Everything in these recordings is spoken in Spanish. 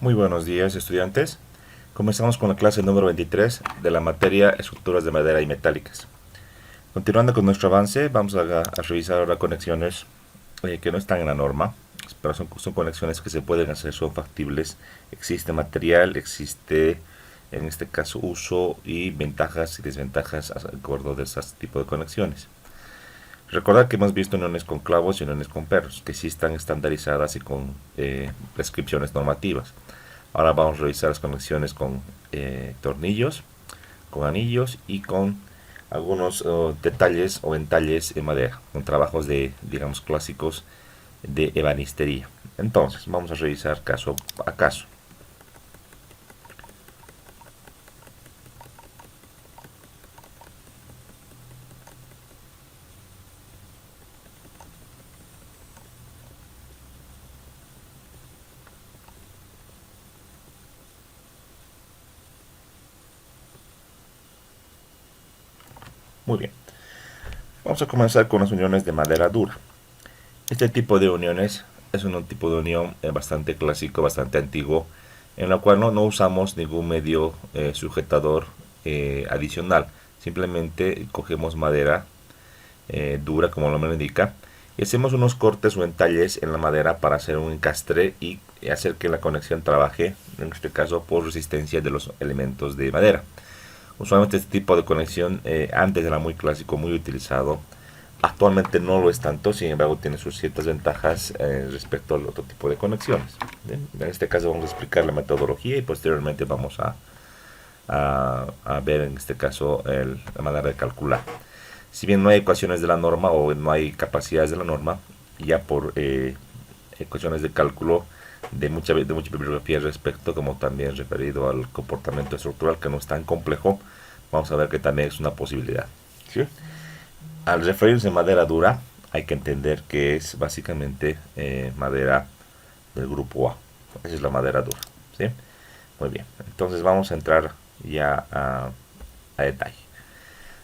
Muy buenos días, estudiantes. Comenzamos con la clase número 23 de la materia Estructuras de madera y metálicas. Continuando con nuestro avance, vamos a revisar ahora conexiones que no están en la norma, pero son conexiones que se pueden hacer, son factibles. Existe material, existe en este caso uso y ventajas y desventajas a acuerdo de este tipo de conexiones. Recordad que hemos visto uniones con clavos y uniones con perros, que sí están estandarizadas y con prescripciones normativas. Ahora vamos a revisar las conexiones con tornillos, con anillos y con algunos detalles o entalles en madera, con trabajos de, digamos, clásicos de ebanistería. Entonces, vamos a revisar caso a caso. Muy bien. Vamos a comenzar con las uniones de madera dura. Este tipo de uniones es un tipo de unión bastante clásico, bastante antiguo, en la cual no usamos ningún medio sujetador adicional. Simplemente cogemos madera dura, como el nombre indica, y hacemos unos cortes o entalles en la madera para hacer un encastre y hacer que la conexión trabaje, en este caso, por resistencia de los elementos de madera. Usualmente este tipo de conexión antes era muy clásico, muy utilizado. Actualmente no lo es tanto, sin embargo tiene sus ciertas ventajas respecto al otro tipo de conexiones. ¿Bien? En este caso vamos a explicar la metodología y posteriormente vamos a ver en este caso la manera de calcular. Si bien no hay ecuaciones de la norma o no hay capacidades de la norma, ya por ecuaciones de cálculo de mucha bibliografía al respecto, como también referido al comportamiento estructural, que no es tan complejo, vamos a ver que también es una posibilidad. ¿Sí? Al referirse a madera dura, hay que entender que es básicamente madera del grupo A. Esa es la madera dura. ¿Sí? Muy bien, entonces vamos a entrar ya a detalle.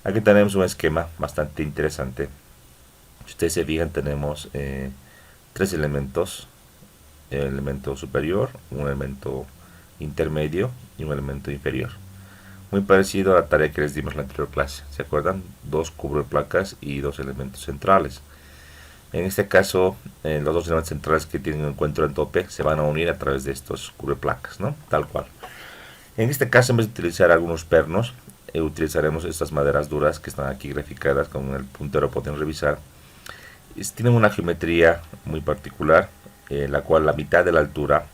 Aquí tenemos un esquema bastante interesante. Si ustedes se fijan, tenemos tres elementos: el elemento superior, un elemento intermedio y un elemento inferior. Muy parecido a la tarea que les dimos en la anterior clase. ¿Se acuerdan? Dos cubreplacas y dos elementos centrales. En este caso, los dos elementos centrales que tienen un encuentro en tope se van a unir a través de estos cubreplacas, ¿no? Tal cual. En este caso, en vez de utilizar algunos pernos, utilizaremos estas maderas duras que están aquí graficadas con el puntero, pueden revisar. Tienen una geometría muy particular, la cual la mitad de la altura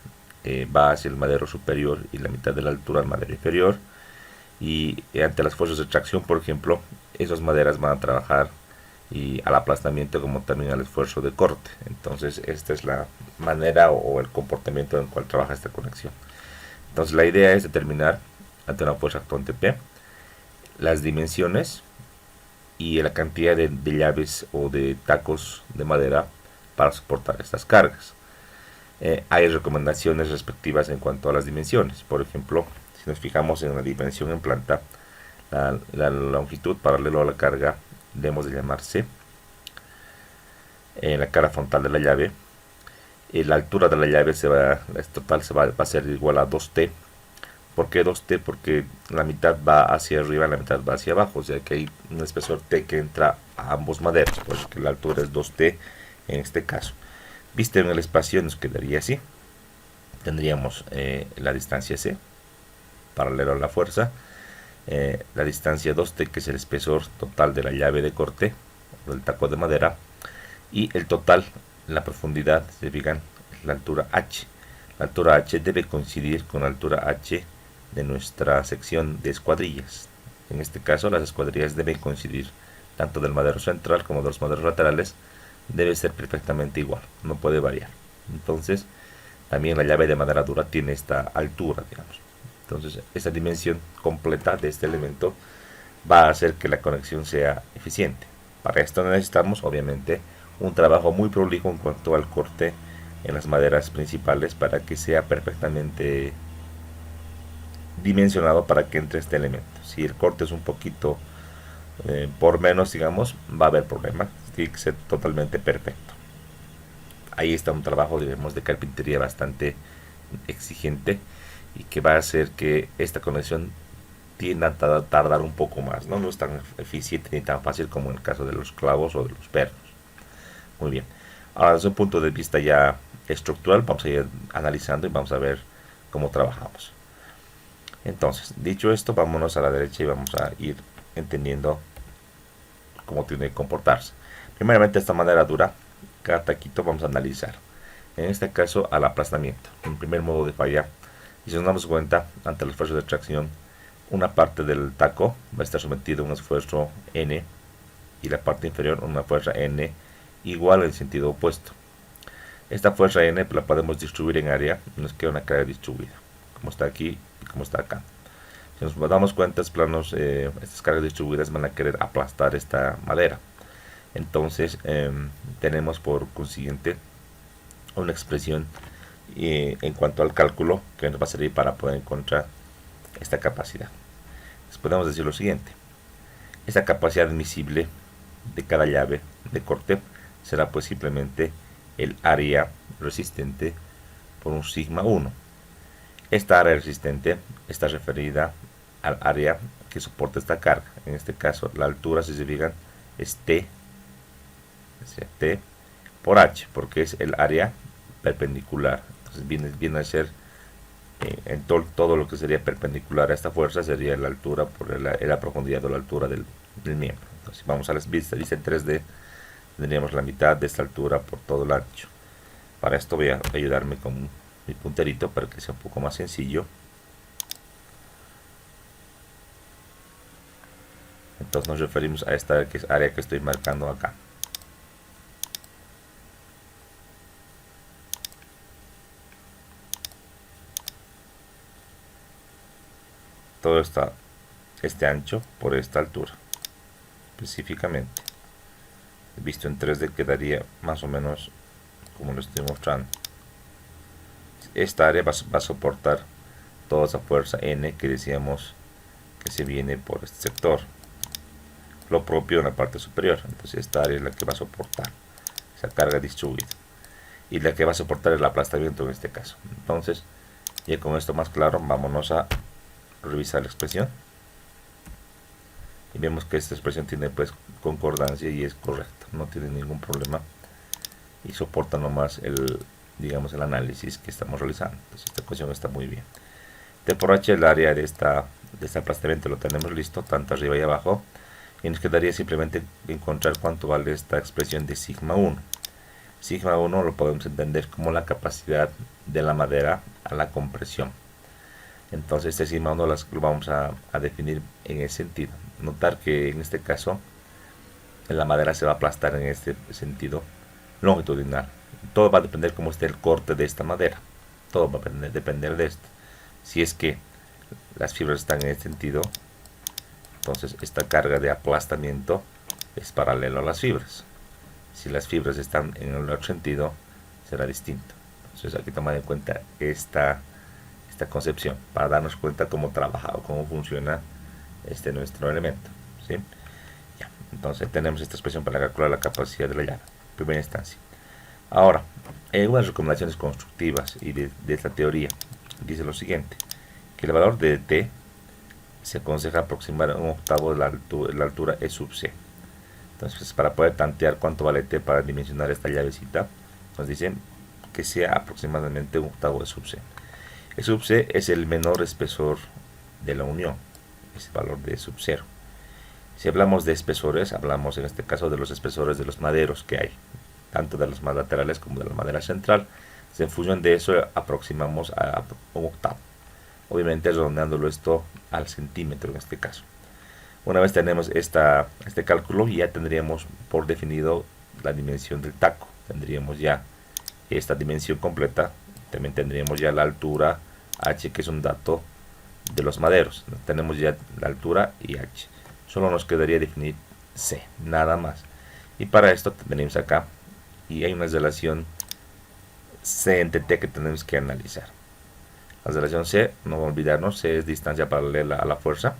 va hacia el madero superior y la mitad de la altura al madero inferior. Y ante las fuerzas de tracción, por ejemplo, esas maderas van a trabajar y al aplastamiento como también al esfuerzo de corte. Entonces esta es la manera o el comportamiento en el cual trabaja esta conexión. Entonces la idea es determinar ante una fuerza actuante P las dimensiones y la cantidad de llaves o de tacos de madera para soportar estas cargas. Hay recomendaciones respectivas en cuanto a las dimensiones. Por ejemplo, si nos fijamos en la dimensión en planta, la longitud paralelo a la carga debemos de llamar C, la cara frontal de la llave, y la altura de la llave total va a ser igual a 2T. ¿Por qué 2T? Porque la mitad va hacia arriba y la mitad va hacia abajo, o sea que hay un espesor T que entra a ambos maderos, porque la altura es 2T en este caso. Visto en el espacio nos quedaría así. Tendríamos la distancia C, paralelo a la fuerza, la distancia 2T, que es el espesor total de la llave de corte del taco de madera, y el total, la profundidad, se fijan, es la altura H. La altura H debe coincidir con la altura H de nuestra sección de escuadrillas. En este caso, las escuadrillas deben coincidir tanto del madero central como de los maderos laterales. Debe ser perfectamente igual, no puede variar. Entonces, también la llave de madera dura tiene esta altura, digamos. Entonces, esta dimensión completa de este elemento va a hacer que la conexión sea eficiente. Para esto necesitamos, obviamente, un trabajo muy prolijo en cuanto al corte en las maderas principales para que sea perfectamente dimensionado para que entre este elemento. Si el corte es un poquito por menos, digamos, va a haber problemas. Tiene que ser totalmente perfecto. Ahí está un trabajo, digamos, de carpintería bastante exigente y que va a hacer que esta conexión tienda a tardar un poco más, ¿no? No es tan eficiente ni tan fácil como en el caso de los clavos o de los pernos. Muy bien. Ahora, desde un punto de vista ya estructural, vamos a ir analizando y vamos a ver cómo trabajamos. Entonces, dicho esto, vámonos a la derecha y vamos a ir entendiendo cómo tiene que comportarse. Primeramente, esta madera dura, cada taquito vamos a analizar. En este caso, al aplastamiento. En primer modo de falla, y si nos damos cuenta, ante el esfuerzo de tracción, una parte del taco va a estar sometido a un esfuerzo N y la parte inferior a una fuerza N igual en sentido opuesto. Esta fuerza N la podemos distribuir en área y nos queda una carga distribuida, como está aquí y como está acá. Si nos damos cuenta, estas cargas distribuidas van a querer aplastar esta madera. Entonces tenemos por consiguiente una expresión en cuanto al cálculo que nos va a servir para poder encontrar esta capacidad. Entonces podemos decir lo siguiente: esta capacidad admisible de cada llave de corte será pues simplemente el área resistente por un sigma 1. Esta área resistente está referida al área que soporta esta carga. En este caso, la altura, si se fijan, es T por H, porque es el área perpendicular. Entonces viene a ser en todo lo que sería perpendicular a esta fuerza sería la altura por la profundidad o la altura del miembro. Entonces, si vamos a las vistas, dice en 3D, tendríamos la mitad de esta altura por todo el ancho. Para esto voy a ayudarme con mi punterito para que sea un poco más sencillo. Entonces nos referimos a esta área que estoy marcando acá. Todo este ancho por esta altura. Específicamente, visto en 3D quedaría más o menos como lo estoy mostrando. Esta área va a soportar toda esa fuerza N que decíamos que se viene por este sector. Lo propio en la parte superior. Entonces esta área es la que va a soportar esa carga distribuida. Y la que va a soportar el aplastamiento en este caso. Entonces, ya con esto más claro, vámonos a revisar la expresión. Y vemos que esta expresión tiene pues concordancia y es correcta. No tiene ningún problema. Y soporta nomás el análisis que estamos realizando. Entonces esta ecuación está muy bien. T por H, el área de este aplastamiento lo tenemos listo, tanto arriba y abajo. Y nos quedaría simplemente encontrar cuánto vale esta expresión de sigma 1. Sigma 1 lo podemos entender como la capacidad de la madera a la compresión. Entonces este sigma 1 lo vamos a definir en ese sentido. Notar que en este caso la madera se va a aplastar en este sentido longitudinal. Todo va a depender cómo esté el corte de esta madera. Todo va a depender de esto. Si es que las fibras están en este sentido, entonces esta carga de aplastamiento es paralelo a las fibras. Si las fibras están en el otro sentido, será distinto. Entonces hay que tomar en cuenta esta concepción para darnos cuenta cómo trabaja o cómo funciona nuestro elemento, ¿sí? Ya. Entonces tenemos esta expresión para calcular la capacidad de la llave en primera instancia. Ahora, hay algunas recomendaciones constructivas y de esta teoría. Dice lo siguiente: que el valor de T se aconseja aproximar un octavo de la altura E sub C. Entonces, para poder tantear cuánto vale T para dimensionar esta llavecita, nos dicen que sea aproximadamente un octavo de sub C. E sub C es el menor espesor de la unión, es el valor de sub 0. Si hablamos de espesores, hablamos en este caso de los espesores de los maderos que hay, tanto de los más laterales como de la madera central. En función de eso aproximamos a un octavo, obviamente redondeándolo esto al centímetro en este caso. Una vez tenemos este cálculo, ya tendríamos por definido la dimensión del taco. Tendríamos ya esta dimensión completa. También tendríamos ya la altura H, que es un dato de los maderos. Tenemos ya la altura y H. Solo nos quedaría definir C, nada más. Y para esto venimos acá y hay una relación C entre T que tenemos que analizar. La relación C, no olvidarnos, C es distancia paralela a la fuerza.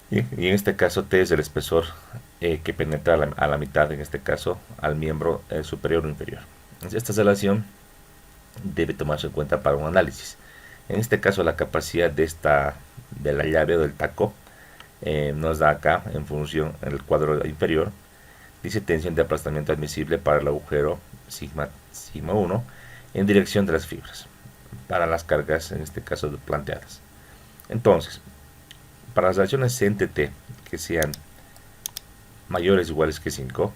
Y en este caso T es el espesor que penetra a la mitad, en este caso al miembro superior o inferior. Esta relación debe tomarse en cuenta para un análisis. En este caso la capacidad de la llave o del taco nos da acá en función en el cuadro inferior. Dice tensión de aplastamiento admisible para el agujero sigma 1 en dirección de las fibras para las cargas en este caso planteadas. Entonces, para las relaciones C entre T que sean mayores o iguales que 5,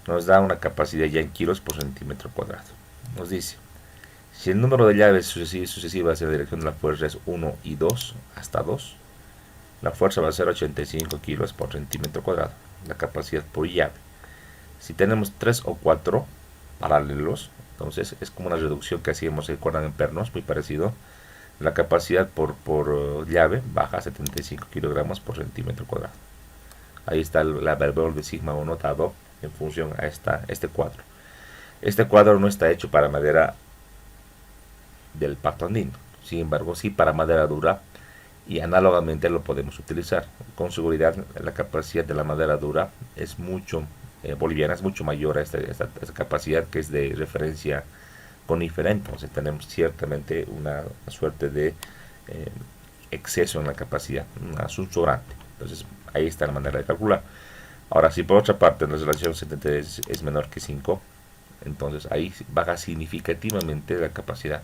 nos da una capacidad ya en kilos por centímetro cuadrado. Nos dice, si el número de llaves sucesivas en la dirección de la fuerza es 1 y 2 hasta 2, la fuerza va a ser 85 kilos por centímetro cuadrado, la capacidad por llave. Si tenemos 3 o 4 paralelos, entonces es como una reducción que hacíamos, ¿se acuerdan en pernos? Muy parecido. La capacidad por llave baja a 75 kilogramos por centímetro cuadrado. Ahí está el valor de sigma 1 dado en función a este cuadro. Este cuadro no está hecho para madera del pacto andino, sin embargo sí para madera dura, y análogamente lo podemos utilizar. Con seguridad la capacidad de la madera dura es mucho boliviana es mucho mayor a esta capacidad que es de referencia conífera, entonces tenemos ciertamente una suerte de exceso en la capacidad, un sobrante. Entonces ahí está la manera de calcular. Ahora, si por otra parte la relación 73 es menor que 5, entonces ahí baja significativamente la capacidad,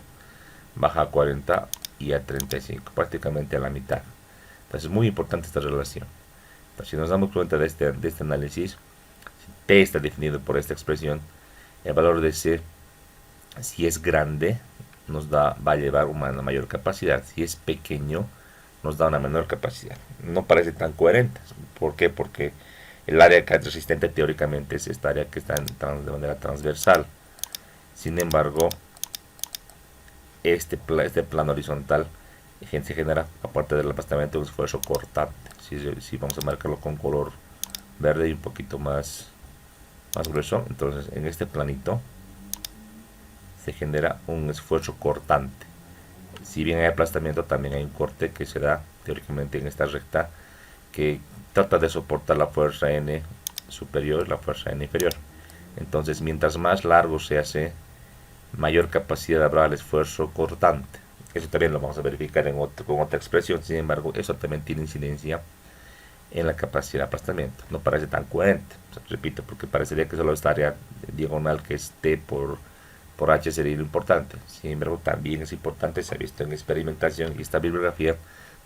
baja a 40 y a 35, prácticamente a la mitad. Entonces es muy importante esta relación. Entonces, si nos damos cuenta de este análisis, si T está definido por esta expresión, el valor de C, si es grande, va a llevar una mayor capacidad. Si es pequeño, nos da una menor capacidad. No parece tan coherente. ¿Por qué? Porque el área que es resistente teóricamente es esta área que está de manera transversal. Sin embargo, este plano horizontal se genera, aparte del aplastamiento, un esfuerzo cortante. Si vamos a marcarlo con color verde y un poquito más grueso, entonces en este planito se genera un esfuerzo cortante. Si bien hay aplastamiento, también hay un corte que se da teóricamente en esta recta que trata de soportar la fuerza N superior y la fuerza N inferior. Entonces, mientras más largo se hace, mayor capacidad habrá el esfuerzo cortante. Eso también lo vamos a verificar con otra expresión. Sin embargo, eso también tiene incidencia en la capacidad de aplastamiento. No parece tan coherente, o sea, repito, porque parecería que solo esta área diagonal que es T por H sería lo importante. Sin embargo, también es importante, se ha visto en experimentación y esta bibliografía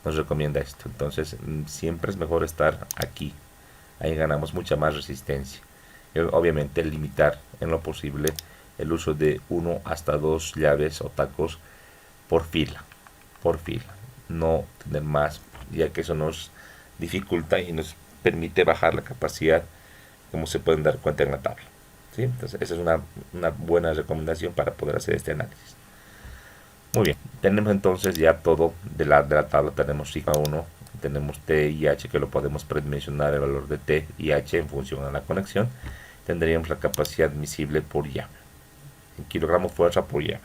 nos recomienda esto. Entonces, siempre es mejor estar aquí. Ahí ganamos mucha más resistencia. Y obviamente, limitar en lo posible el uso de 1 hasta 2 llaves o tacos por fila. No tener más, ya que eso nos dificulta y nos permite bajar la capacidad, como se pueden dar cuenta en la tabla. ¿Sí? Entonces, esa es una buena recomendación para poder hacer este análisis. Muy bien, tenemos entonces ya todo de la tabla. Tenemos sigma 1, tenemos T y H, que lo podemos predimensionar el valor de T y H en función a la conexión. Tendríamos la capacidad admisible por llave, en kilogramos fuerza por llave.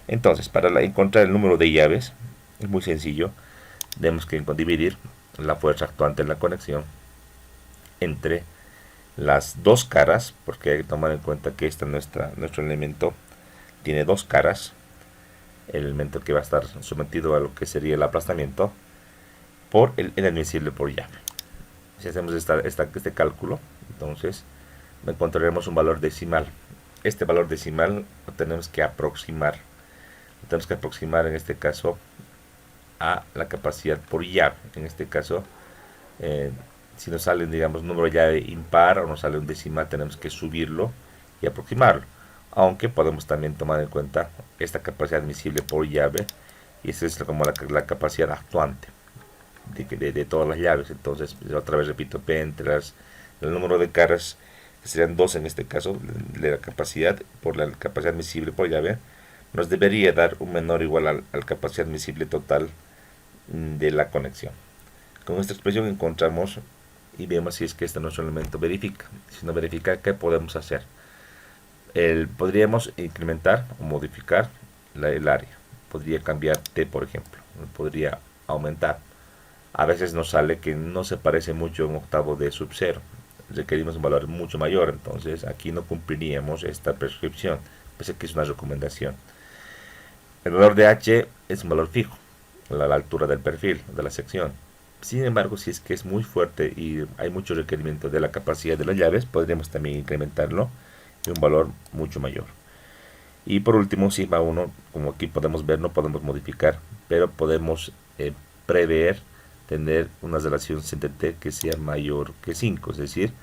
Entonces, para encontrar el número de llaves, es muy sencillo. Tenemos que dividir la fuerza actuante en la conexión entre las dos caras, porque hay que tomar en cuenta que nuestro elemento tiene dos caras. El elemento que va a estar sometido a lo que sería el aplastamiento por el admisible por llave. Si hacemos este cálculo, entonces encontraremos un valor decimal. Este valor decimal lo tenemos que aproximar. Lo tenemos que aproximar en este caso a la capacidad por llave. En este caso, si nos sale, digamos, número de llave impar o nos sale un decimal, tenemos que subirlo y aproximarlo. Aunque podemos también tomar en cuenta esta capacidad admisible por llave, y esa es como la capacidad actuante de todas las llaves. Entonces, otra vez repito, P entre el número de caras, que serían 2 en este caso, de la capacidad por la capacidad admisible por llave, nos debería dar un menor o igual a la capacidad admisible total de la conexión. Con esta expresión encontramos y vemos si es que este nuestro elemento verifica. Si no verifica, ¿qué podemos hacer? Podríamos incrementar o modificar el área. Podría cambiar T, por ejemplo. Podría aumentar. A veces nos sale que no se parece mucho a un octavo de sub 0. Requerimos un valor mucho mayor. Entonces aquí no cumpliríamos esta prescripción. pues aquí es una recomendación. El valor de H es un valor fijo, la altura del perfil, de la sección. Sin embargo, si es que es muy fuerte y hay mucho requerimiento de la capacidad de las llaves, podríamos también incrementarlo en un valor mucho mayor. Y por último, sigma 1, como aquí podemos ver, no podemos modificar, pero podemos prever tener una relación CTT que sea mayor que 5, es decir,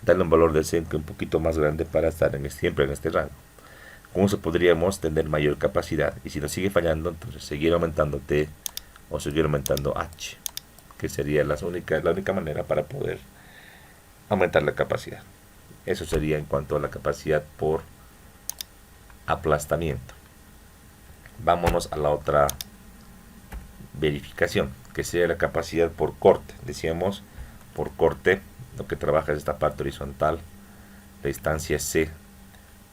darle un valor de 5 un poquito más grande para estar siempre en este rango. Con eso podríamos tener mayor capacidad, y si nos sigue fallando, entonces seguir aumentando T o seguir aumentando H, que sería la única manera para poder aumentar la capacidad. Eso sería en cuanto a la capacidad por aplastamiento. Vámonos a la otra verificación, que sería la capacidad por corte. Decíamos, por corte, lo que trabaja es esta parte horizontal, la distancia C,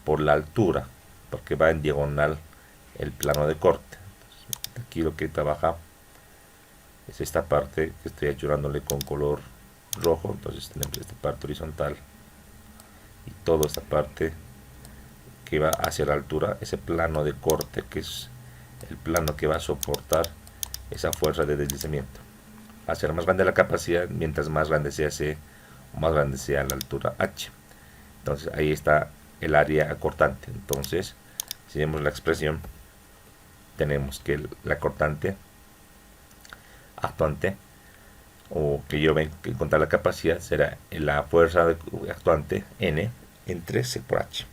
por la altura, porque va en diagonal el plano de corte. Entonces, aquí lo que trabaja es esta parte que estoy ayudándole con color rojo. Entonces tenemos esta parte horizontal y toda esta parte que va hacia la altura, ese plano de corte que es el plano que va a soportar esa fuerza de deslizamiento. Hacer más grande la capacidad, mientras más grande sea C o más grande sea la altura H. Entonces ahí está el área acortante. Entonces, si vemos la expresión, tenemos que la cortante actuante, o que yo ven que encontrar la capacidad, será la fuerza actuante N entre C por H.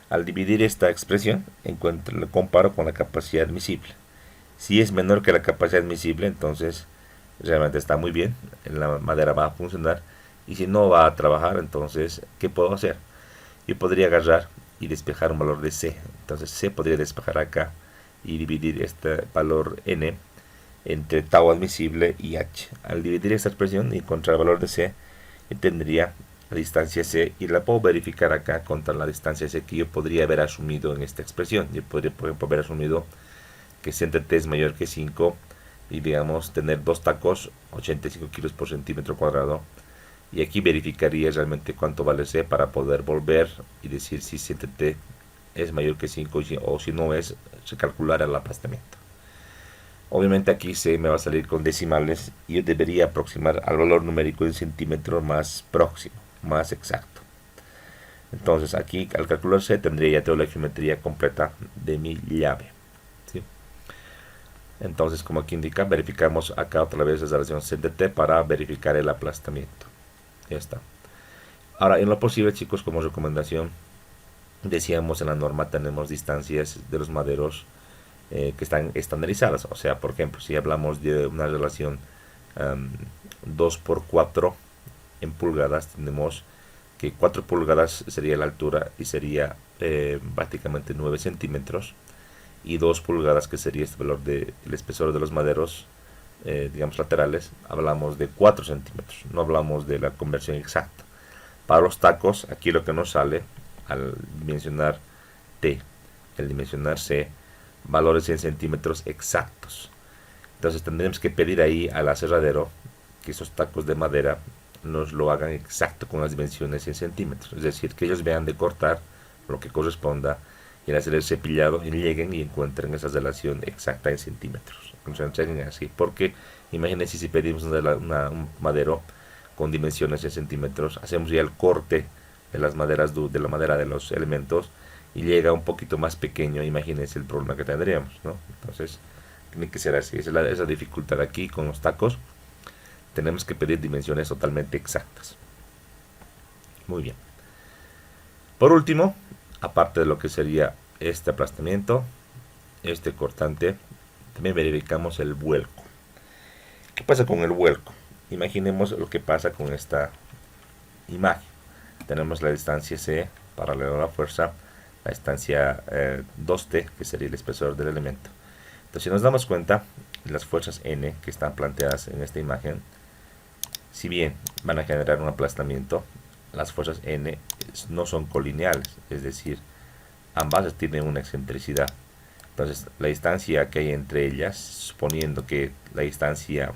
Al dividir esta expresión, lo comparo con la capacidad admisible. Si es menor que la capacidad admisible, entonces realmente está muy bien, la madera va a funcionar. Y si no va a trabajar, entonces, ¿qué puedo hacer? Yo podría agarrar y despejar un valor de C. Entonces C podría despejar acá y dividir este valor N entre tau admisible y H. Al dividir esta expresión y encontrar el valor de C, yo tendría la distancia C, y la puedo verificar acá contra la distancia C que yo podría haber asumido en esta expresión. Yo podría, por ejemplo, haber asumido que CT es mayor que 5 y, digamos, tener dos tacos 85 kilos por centímetro cuadrado, y aquí verificaría realmente cuánto vale C para poder volver y decir si CT es mayor que 5, o si no es, se calculará el aplastamiento. Obviamente aquí C me va a salir con decimales y yo debería aproximar al valor numérico de centímetro más próximo, más exacto. Entonces aquí al calcular C tendría ya toda la geometría completa de mi llave, ¿sí? Entonces, como aquí indica, verificamos acá otra vez la relación CDT para verificar el aplastamiento. Ya está. Ahora, en lo posible, chicos, como recomendación, decíamos en la norma tenemos distancias de los maderos que están estandarizadas. O sea, por ejemplo, si hablamos de una relación 2 por 4 en pulgadas, tenemos que 4 pulgadas sería la altura y sería prácticamente 9 centímetros, y 2 pulgadas, que sería este valor del espesor de los maderos, digamos laterales, hablamos de 4 centímetros, no hablamos de la conversión exacta. Para los tacos, aquí lo que nos sale al dimensionar T, el dimensionar C, valores en centímetros exactos. Entonces tendremos que pedir ahí al aserradero que esos tacos de madera nos lo hagan exacto con las dimensiones en centímetros, es decir, que ellos vean de cortar lo que corresponda y al hacer el cepillado y lleguen y encuentren esa relación exacta en centímetros. Nos entreguen así, porque imagínense si pedimos un madero con dimensiones en centímetros, hacemos ya el corte de las maderas, de la madera de los elementos, y llega un poquito más pequeño. Imagínense el problema que tendríamos, ¿no? Entonces tiene que ser así. Esa es la dificultad aquí con los tacos. Tenemos que pedir dimensiones totalmente exactas. Muy bien. Por último, aparte de lo que sería este aplastamiento, este cortante, también verificamos el vuelco. ¿Qué pasa con el vuelco? Imaginemos lo que pasa con esta imagen. Tenemos la distancia C paralela a la fuerza, la distancia 2T, que sería el espesor del elemento. Entonces, si nos damos cuenta, las fuerzas N que están planteadas en esta imagen, si bien van a generar un aplastamiento, las fuerzas N no son colineales, es decir, ambas tienen una excentricidad. Entonces, la distancia que hay entre ellas, suponiendo que la distancia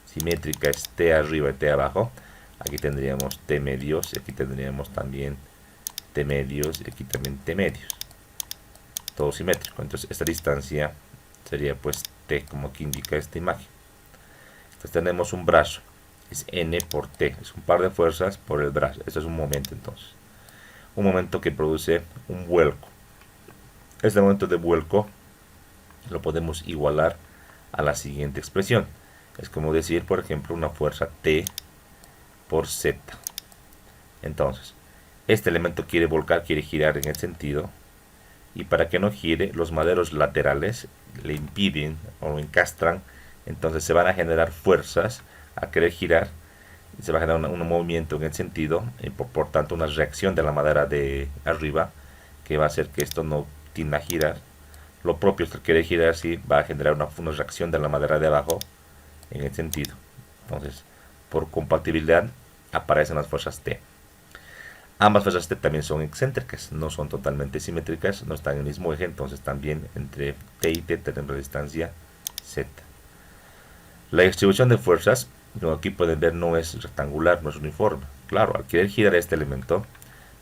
simétrica es T arriba y T abajo, aquí tendríamos T medios, y aquí tendríamos también T medios, y aquí también T medios. todo simétrico. Entonces esta distancia sería pues T, como aquí indica esta imagen. Entonces tenemos un brazo, es N por T, es un par de fuerzas por el brazo. Esto es un momento entonces. Un momento que produce un vuelco. Este momento de vuelco lo podemos igualar a la siguiente expresión. Es como decir, por ejemplo, una fuerza T por Z. Entonces, este elemento quiere volcar, quiere girar en el sentido, y para que no gire, los maderos laterales le impiden o lo encastran. Entonces se van a generar fuerzas a querer girar, se va a generar un movimiento en el sentido, y por tanto una reacción de la madera de arriba que va a hacer que esto no tienda a girar. Lo propio, si quiere girar, sí va a generar una reacción de la madera de abajo en el sentido. Entonces, por compatibilidad aparecen las fuerzas T. Ambas fuerzas T también son excéntricas, no son totalmente simétricas, no están en el mismo eje, entonces también entre T y T tenemos distancia Z. La distribución de fuerzas, como aquí pueden ver, no es rectangular, no es uniforme. Claro, al querer girar este elemento,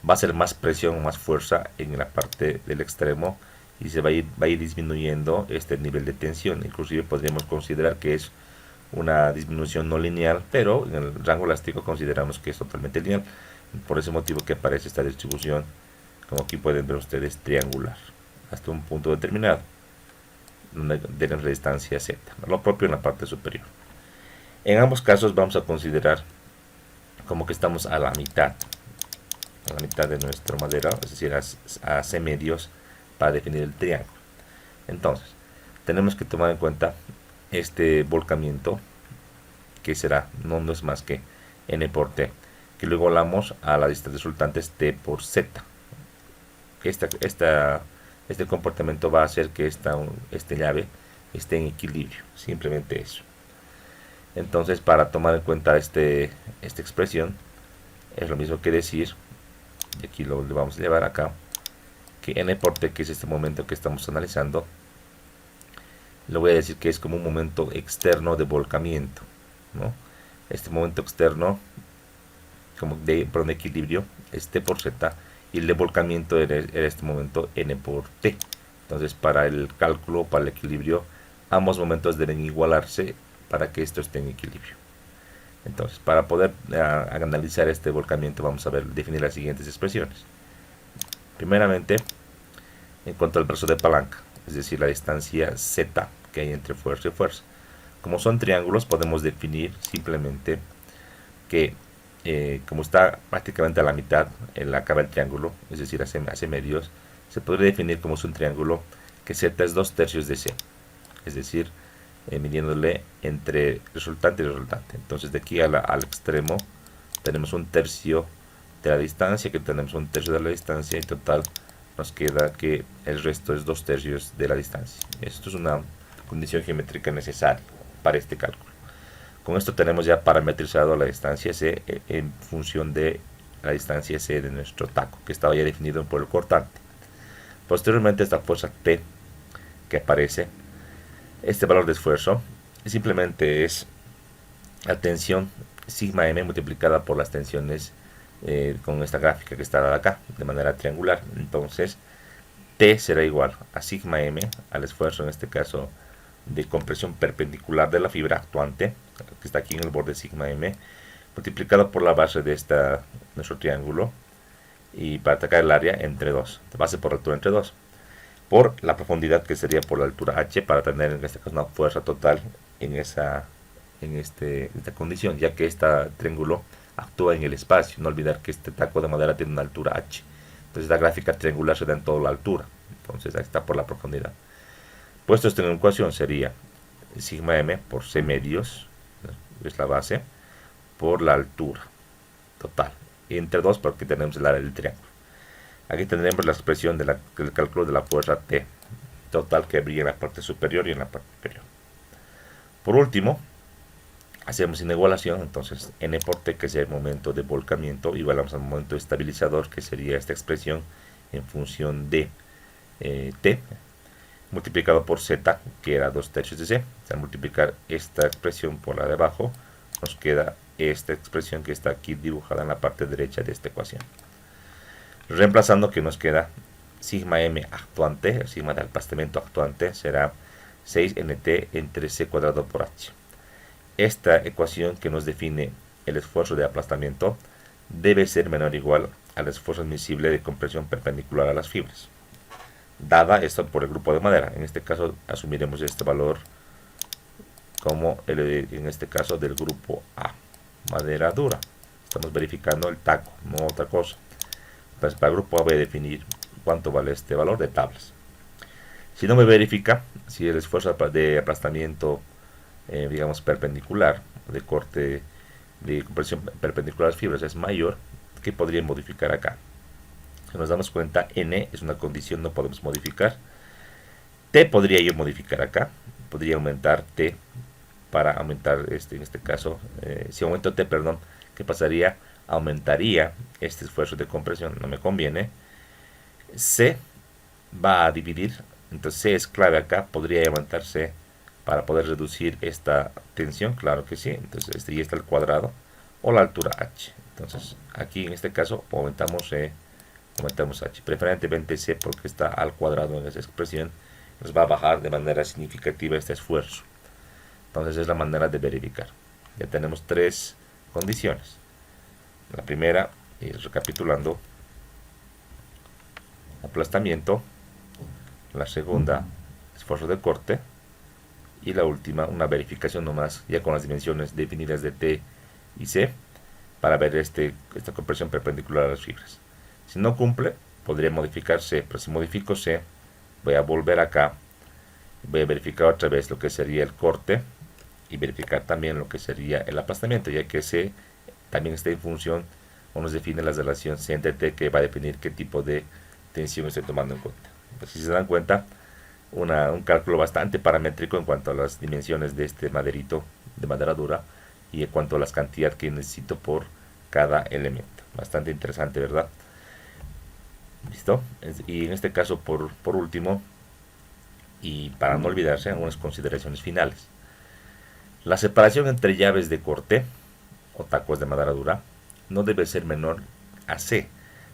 va a ser más presión, más fuerza en la parte del extremo, y se va a ir disminuyendo este nivel de tensión. Inclusive podríamos considerar que es una disminución no lineal, pero en el rango elástico consideramos que es totalmente lineal. Por ese motivo que aparece esta distribución, como aquí pueden ver ustedes, triangular, hasta un punto determinado de la resistencia Z, lo propio en la parte superior. En ambos casos vamos a considerar como que estamos a la mitad de nuestra madera, es decir, a C medios, para definir el triángulo. Entonces, tenemos que tomar en cuenta este volcamiento, que será, no es más que N por T, que lo igualamos a la distancia resultante T por Z. Este comportamiento va a hacer que esta llave esté en equilibrio, simplemente eso. Entonces, para tomar en cuenta esta expresión, es lo mismo que decir, y aquí lo vamos a llevar acá, que N por T, que es este momento que estamos analizando, lo voy a decir que es como un momento externo de volcamiento, ¿no? Este momento externo, como de equilibrio, es T por Z, y el de volcamiento era este momento N por T. Entonces, para el cálculo, para el equilibrio, ambos momentos deben igualarse para que esto esté en equilibrio. Entonces, para poder analizar este volcamiento, vamos a definir las siguientes expresiones. Primeramente, en cuanto al brazo de palanca, es decir, la distancia Z que hay entre fuerza y fuerza. Como son triángulos, podemos definir simplemente que como está prácticamente a la mitad en la cara del triángulo, es decir, hace medios, se podría definir como es un triángulo que Z es 2/3 de C, es decir, midiéndole entre resultante y resultante. Entonces de aquí al extremo tenemos 1/3 de la distancia, que tenemos 1/3 de la distancia, y total nos queda que el resto es 2/3 de la distancia. Esto es una condición geométrica necesaria para este cálculo. Con esto tenemos ya parametrizado la distancia C en función de la distancia C de nuestro taco, que estaba ya definido por el cortante. Posteriormente, esta fuerza T que aparece, este valor de esfuerzo simplemente es la tensión sigma m multiplicada por las tensiones con esta gráfica que está dada acá de manera triangular. Entonces T será igual a sigma m, al esfuerzo en este caso de compresión perpendicular de la fibra actuante, que está aquí en el borde sigma m, multiplicado por la base de nuestro triángulo, y para atacar el área entre 2, base por altura entre 2, por la profundidad, que sería por la altura h, para tener en este caso una fuerza total en esta condición, ya que este triángulo actúa en el espacio. No olvidar que este taco de madera tiene una altura h, entonces la gráfica triangular se da en toda la altura, entonces ahí está por la profundidad. Puesto esto en ecuación, sería sigma m por c medios, es la base, por la altura total, entre 2 porque tenemos el área del triángulo. Aquí tendremos la expresión del cálculo de la fuerza T total, que brilla en la parte superior y en la parte inferior. Por último, hacemos una igualación. Entonces N por T, que es el momento de volcamiento, igualamos al momento estabilizador, que sería esta expresión en función de T, multiplicado por Z, que era 2/3 de C. Al multiplicar esta expresión por la de abajo, nos queda esta expresión que está aquí dibujada en la parte derecha de esta ecuación. Reemplazando, que nos queda sigma m actuante, el sigma de aplastamiento actuante, será 6nt entre c cuadrado por h. Esta ecuación que nos define el esfuerzo de aplastamiento debe ser menor o igual al esfuerzo admisible de compresión perpendicular a las fibras, dada esto por el grupo de madera. En este caso asumiremos este valor como en este caso del grupo A, madera dura. Estamos verificando el taco, no otra cosa. Entonces para el grupo A voy a definir cuánto vale este valor de tablas. Si no me verifica, si el esfuerzo de aplastamiento, digamos perpendicular, de corte de compresión perpendicular a las fibras es mayor, ¿qué podría modificar acá? Si nos damos cuenta, n es una condición, no podemos modificar. T podría yo modificar acá, podría aumentar T para aumentar en este caso, si aumento T, perdón, ¿qué pasaría? Aumentaría este esfuerzo de compresión, no me conviene. C va a dividir, entonces C es clave acá, podría aumentar C para poder reducir esta tensión, claro que sí. Entonces este ya está al cuadrado, o la altura h. Entonces aquí en este caso aumentamos h, preferentemente C porque está al cuadrado en esa expresión, nos va a bajar de manera significativa este esfuerzo. Entonces es la manera de verificar. Ya tenemos tres condiciones. La primera, recapitulando, aplastamiento. La segunda, esfuerzo de corte. Y la última, una verificación nomás, ya con las dimensiones definidas de T y C, para ver esta compresión perpendicular a las fibras. Si no cumple, podría modificar C, pero si modifico C, voy a volver acá, voy a verificar otra vez lo que sería el corte y verificar también lo que sería el aplastamiento, ya que C también está en función o nos define la relación C entre T, que va a definir qué tipo de tensión estoy tomando en cuenta. Pues, si se dan cuenta, un cálculo bastante paramétrico en cuanto a las dimensiones de este maderito de madera dura y en cuanto a las cantidades que necesito por cada elemento. Bastante interesante, ¿verdad? ¿Listo? Y en este caso, por último, y para no olvidarse, algunas consideraciones finales. La separación entre llaves de corte o tacos de madera dura no debe ser menor a C,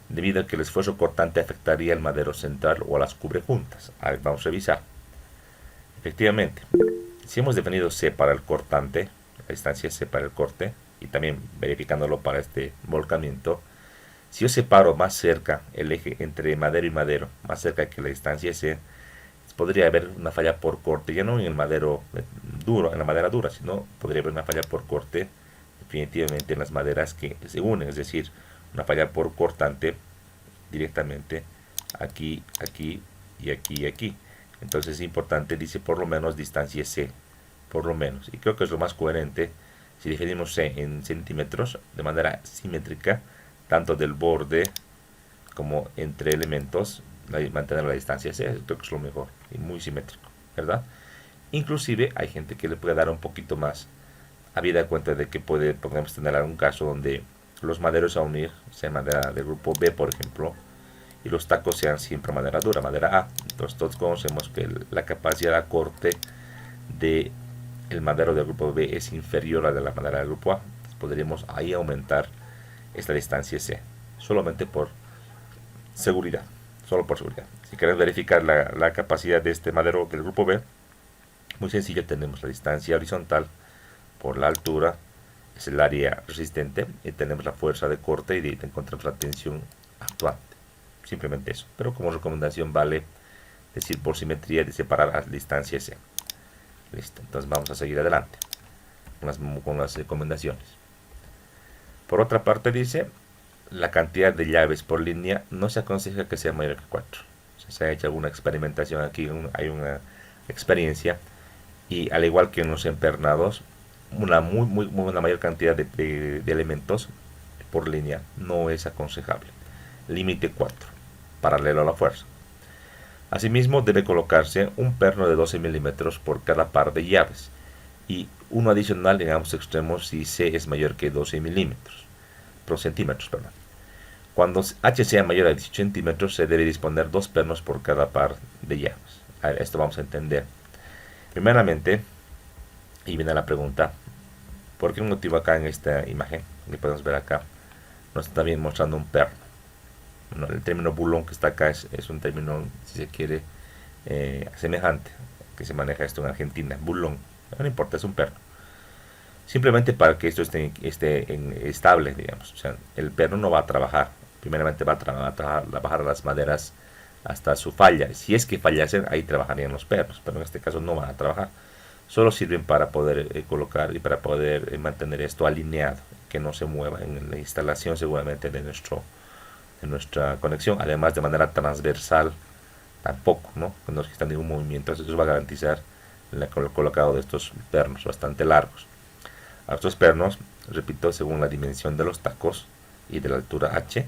debido a que el esfuerzo cortante afectaría el madero central o a las cubrejuntas. A ver, vamos a revisar. Efectivamente, si hemos definido C para el cortante, la distancia C para el corte, y también verificándolo para este volcamiento, si yo separo más cerca el eje entre madero y madero, más cerca que la distancia C, podría haber una falla por corte, ya no en el madero duro, en la madera dura, sino podría haber una falla por corte definitivamente en las maderas que se unen, es decir, una falla por cortante directamente aquí, aquí y aquí y aquí. Entonces es importante, dice por lo menos distancia C, por lo menos, y creo que es lo más coherente si definimos C en centímetros de manera simétrica, tanto del borde como entre elementos, mantener la distancia C, creo que es lo mejor y muy simétrico, ¿verdad? Inclusive hay gente que le puede dar un poquito más, habida cuenta de que podemos tener algún caso donde los maderos a unir sean madera del grupo B, por ejemplo, y los tacos sean siempre madera dura, madera A. Entonces todos conocemos que la capacidad de corte de el madero del grupo B es inferior a la de la madera del grupo A. Entonces podríamos ahí aumentar esta distancia C, solamente por seguridad, solo por seguridad. Si queremos verificar la capacidad de este madero del grupo B, muy sencillo, tenemos la distancia horizontal por la altura, es el área resistente, y tenemos la fuerza de corte y de encontramos la tensión actuante. Simplemente eso. Pero como recomendación vale decir por simetría de separar a distancia C. Listo. Entonces vamos a seguir adelante con las recomendaciones. Por otra parte dice, la cantidad de llaves por línea no se aconseja que sea mayor que 4. Se ha hecho alguna experimentación aquí, hay una experiencia, y al igual que en los empernados, una mayor cantidad de elementos por línea no es aconsejable. Límite 4, paralelo a la fuerza. Asimismo, debe colocarse un perno de 12 milímetros por cada par de llaves y uno adicional en ambos extremos si C es mayor que 12 centímetros. Cuando H sea mayor a 18 centímetros, se debe disponer dos pernos por cada par de llaves. A ver, esto vamos a entender. Primeramente, y viene la pregunta, ¿por qué motivo acá en esta imagen que podemos ver acá nos está bien mostrando un perno? Bueno, el término bulón que está acá es un término, si se quiere, semejante, que se maneja esto en Argentina, bulón. No importa, es un perno. Simplemente para que esto esté estable, digamos. O sea, el perno no va a trabajar. Primeramente va a trabajar las maderas hasta su falla. Si es que fallasen, ahí trabajarían los pernos, pero en este caso no van a trabajar. Solo sirven para poder colocar y para poder mantener esto alineado, que no se mueva en la instalación seguramente de nuestra conexión, además de manera transversal tampoco, ¿no? No es que está en ningún movimiento, eso va a garantizar el colocado de estos pernos bastante largos. A estos pernos, repito, según la dimensión de los tacos y de la altura H,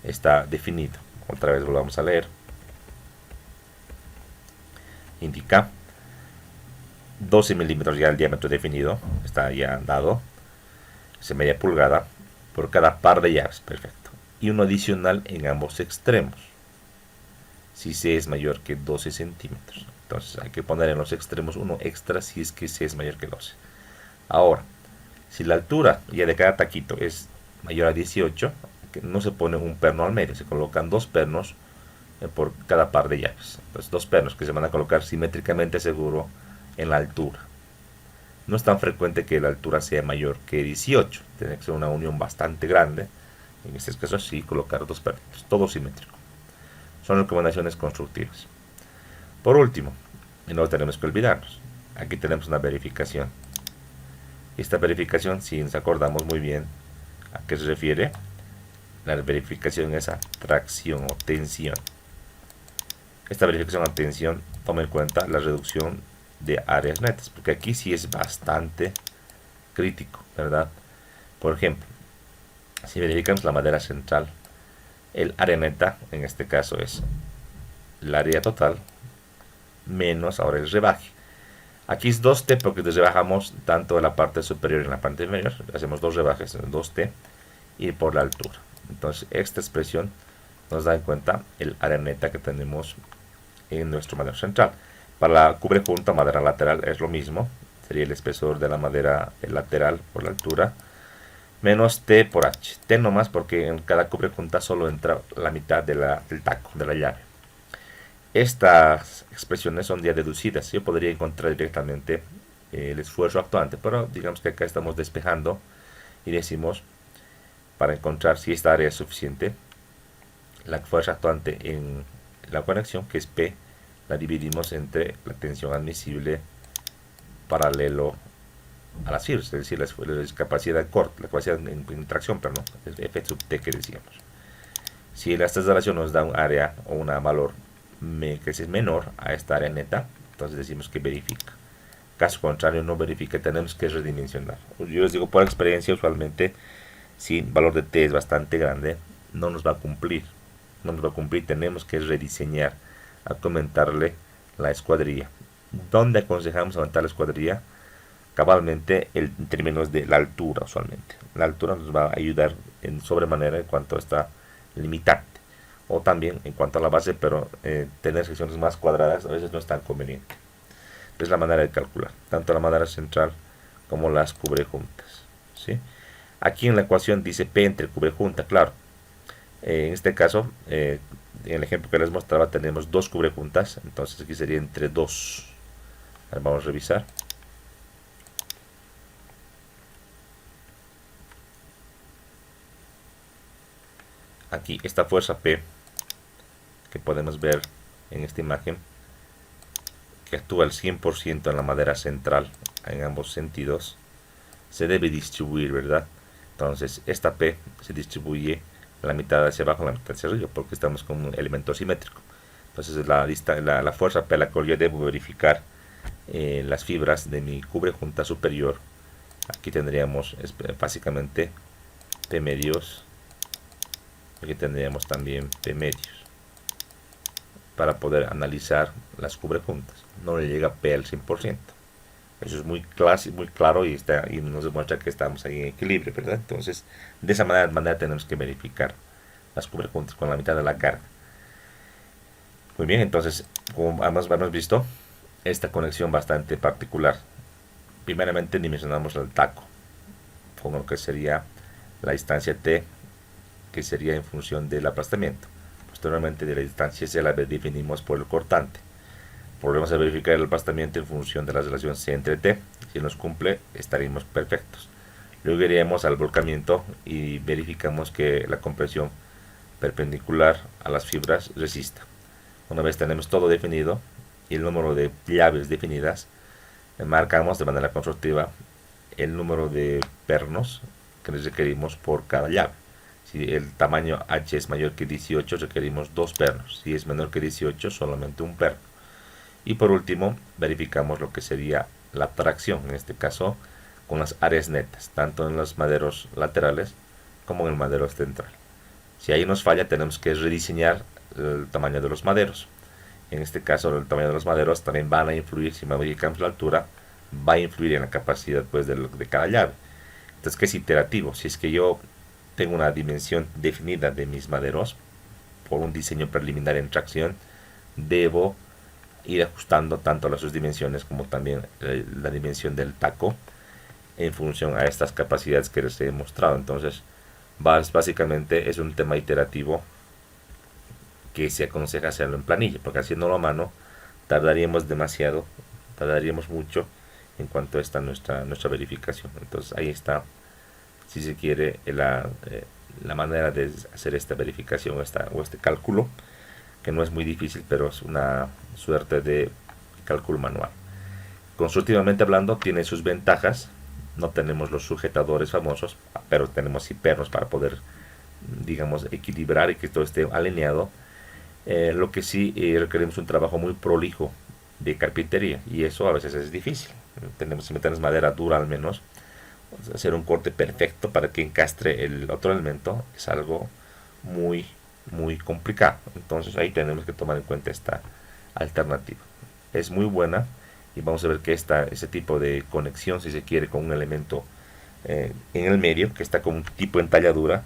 está definido. Otra vez volvamos a leer. Indica 12 milímetros ya el diámetro definido, está ya dado, es media pulgada por cada par de llaves, perfecto. Y uno adicional en ambos extremos, si C es mayor que 12 centímetros. Entonces hay que poner en los extremos uno extra si es que C es mayor que 12. Ahora, si la altura ya de cada taquito es mayor a 18, no se pone un perno al medio, se colocan dos pernos por cada par de llaves. Entonces, dos pernos que se van a colocar simétricamente seguro en la altura. No es tan frecuente que la altura sea mayor que 18, tiene que ser una unión bastante grande. En este caso, sí, colocar dos pernos, todo simétrico. Son recomendaciones constructivas. Por último, y no tenemos que olvidarnos, aquí tenemos una verificación. Esta verificación, si nos acordamos muy bien a qué se refiere, la verificación es a tracción o tensión. Esta verificación a tensión toma en cuenta la reducción de áreas netas, porque aquí sí es bastante crítico, ¿verdad? Por ejemplo, si verificamos la madera central, el área neta en este caso es el área total menos ahora el rebaje. Aquí es 2T porque rebajamos tanto en la parte superior y en la parte inferior, hacemos dos rebajes, 2T y por la altura. Entonces esta expresión nos da en cuenta el área neta que tenemos en nuestro madero central. Para la cubre junta, madera lateral es lo mismo, sería el espesor de la madera lateral por la altura, menos T por H. T nomás porque en cada cubre junta solo entra la mitad del taco, de la llave. Estas expresiones son ya deducidas. Yo podría encontrar directamente el esfuerzo actuante, pero digamos que acá estamos despejando y decimos, para encontrar si esta área es suficiente, la fuerza actuante en la conexión, que es P, la dividimos entre la tensión admisible paralelo a las fibras, es decir, la capacidad de corte, la capacidad en tracción, pero no, F sub T que decíamos. Si esta relación nos da un área o un valor que es menor a esta área neta, entonces decimos que verifica. Caso contrario, no verifica, tenemos que redimensionar. Yo les digo por experiencia, usualmente, si el valor de T es bastante grande, no nos va a cumplir. No nos va a cumplir, tenemos que rediseñar, aumentarle la escuadrilla. ¿Dónde aconsejamos aumentar la escuadrilla? Cabalmente en términos de la altura, usualmente. La altura nos va a ayudar en sobremanera en cuanto a esta limitante. O también en cuanto a la base, pero tener secciones más cuadradas a veces no es tan conveniente. Es la manera de calcular, tanto la madera central como las cubrejuntas, ¿sí? Aquí en la ecuación dice P entre cubrejunta, claro. En este caso, en el ejemplo que les mostraba, tenemos dos cubrejuntas, entonces aquí sería entre 2. Vamos a revisar. Aquí esta fuerza P que podemos ver en esta imagen, que actúa al 100% en la madera central en ambos sentidos, se debe distribuir, ¿verdad? Entonces esta P se distribuye la mitad hacia abajo, la mitad hacia arriba, porque estamos con un elemento simétrico. Entonces la fuerza P a la cual yo debo verificar las fibras de mi cubrejunta superior, aquí tendríamos básicamente P medios, aquí tendríamos también P medios, para poder analizar las cubrejuntas. No le llega P al 100%. Eso es muy claro y nos demuestra que estamos ahí en equilibrio, ¿verdad? Entonces, de esa manera tenemos que verificar las cubrejuntas con la mitad de la carga. Muy bien, entonces, como hemos visto, esta conexión bastante particular. Primeramente dimensionamos el taco, con lo que sería la distancia T, que sería en función del aplastamiento. posteriormente de la distancia C la definimos por el cortante. Volvemos a verificar el aplastamiento en función de la relación C entre T. Si nos cumple, estaremos perfectos. Luego iremos al volcamiento y verificamos que la compresión perpendicular a las fibras resista. Una vez tenemos todo definido y el número de llaves definidas, marcamos de manera constructiva el número de pernos que requerimos por cada llave. Si el tamaño H es mayor que 18, requerimos 2 pernos. Si es menor que 18, solamente un perno. Y por último, verificamos lo que sería la tracción, en este caso con las áreas netas, tanto en los maderos laterales como en el madero central. Si ahí nos falla, tenemos que rediseñar el tamaño de los maderos. En este caso, el tamaño de los maderos también van a influir, si modificamos la altura, va a influir en la capacidad pues, de cada llave. Entonces, ¿qué es iterativo? Si es que yo tengo una dimensión definida de mis maderos, por un diseño preliminar en tracción, debo ir ajustando tanto sus dimensiones como también la dimensión del taco en función a estas capacidades que les he mostrado. Entonces, básicamente es un tema iterativo que se aconseja hacerlo en planilla, porque haciéndolo a mano tardaríamos demasiado, tardaríamos mucho en cuanto a esta nuestra verificación. Entonces ahí está, si se quiere, la manera de hacer esta verificación o este cálculo, que no es muy difícil, pero es una suerte de cálculo manual. Constructivamente hablando, tiene sus ventajas. No tenemos los sujetadores famosos, pero tenemos sí pernos para poder, digamos, equilibrar y que todo esté alineado. Lo que sí requerimos un trabajo muy prolijo de carpintería, y eso a veces es difícil. Tenemos que meternos madera dura al menos, hacer un corte perfecto para que encastre el otro elemento es algo muy complicado. Entonces ahí tenemos que tomar en cuenta esta alternativa. Es muy buena y vamos a ver que ese tipo de conexión, si se quiere, con un elemento en el medio que está con un tipo de entalladura,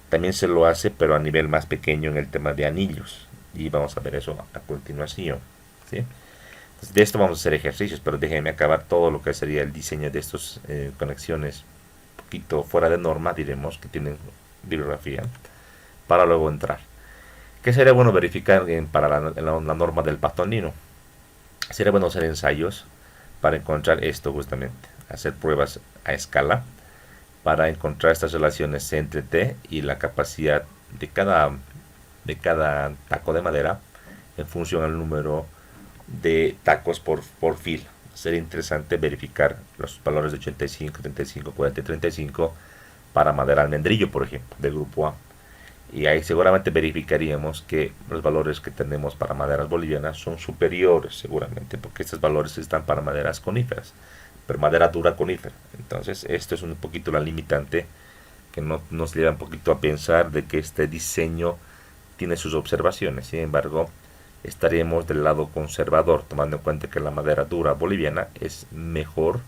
también se lo hace, pero a nivel más pequeño en el tema de anillos, y vamos a ver eso a continuación, ¿sí? Entonces, de esto vamos a hacer ejercicios, pero déjenme acabar todo lo que sería el diseño de estas conexiones un poquito fuera de norma, diremos, que tienen bibliografía, para luego entrar. ¿Qué sería bueno verificar para la norma del pastonino? Sería bueno hacer ensayos para encontrar esto justamente, hacer pruebas a escala para encontrar estas relaciones entre T y la capacidad de cada taco de madera en función al número de tacos por fila. Sería interesante verificar los valores de 85, 35, 40 y 35 para madera almendrillo, por ejemplo, del grupo A. Y ahí seguramente verificaríamos que los valores que tenemos para maderas bolivianas son superiores seguramente, porque estos valores están para maderas coníferas, pero madera dura conífera. Entonces esto es un poquito la limitante que nos lleva un poquito a pensar de que este diseño tiene sus observaciones. Sin embargo, estaríamos del lado conservador, tomando en cuenta que la madera dura boliviana es mejor,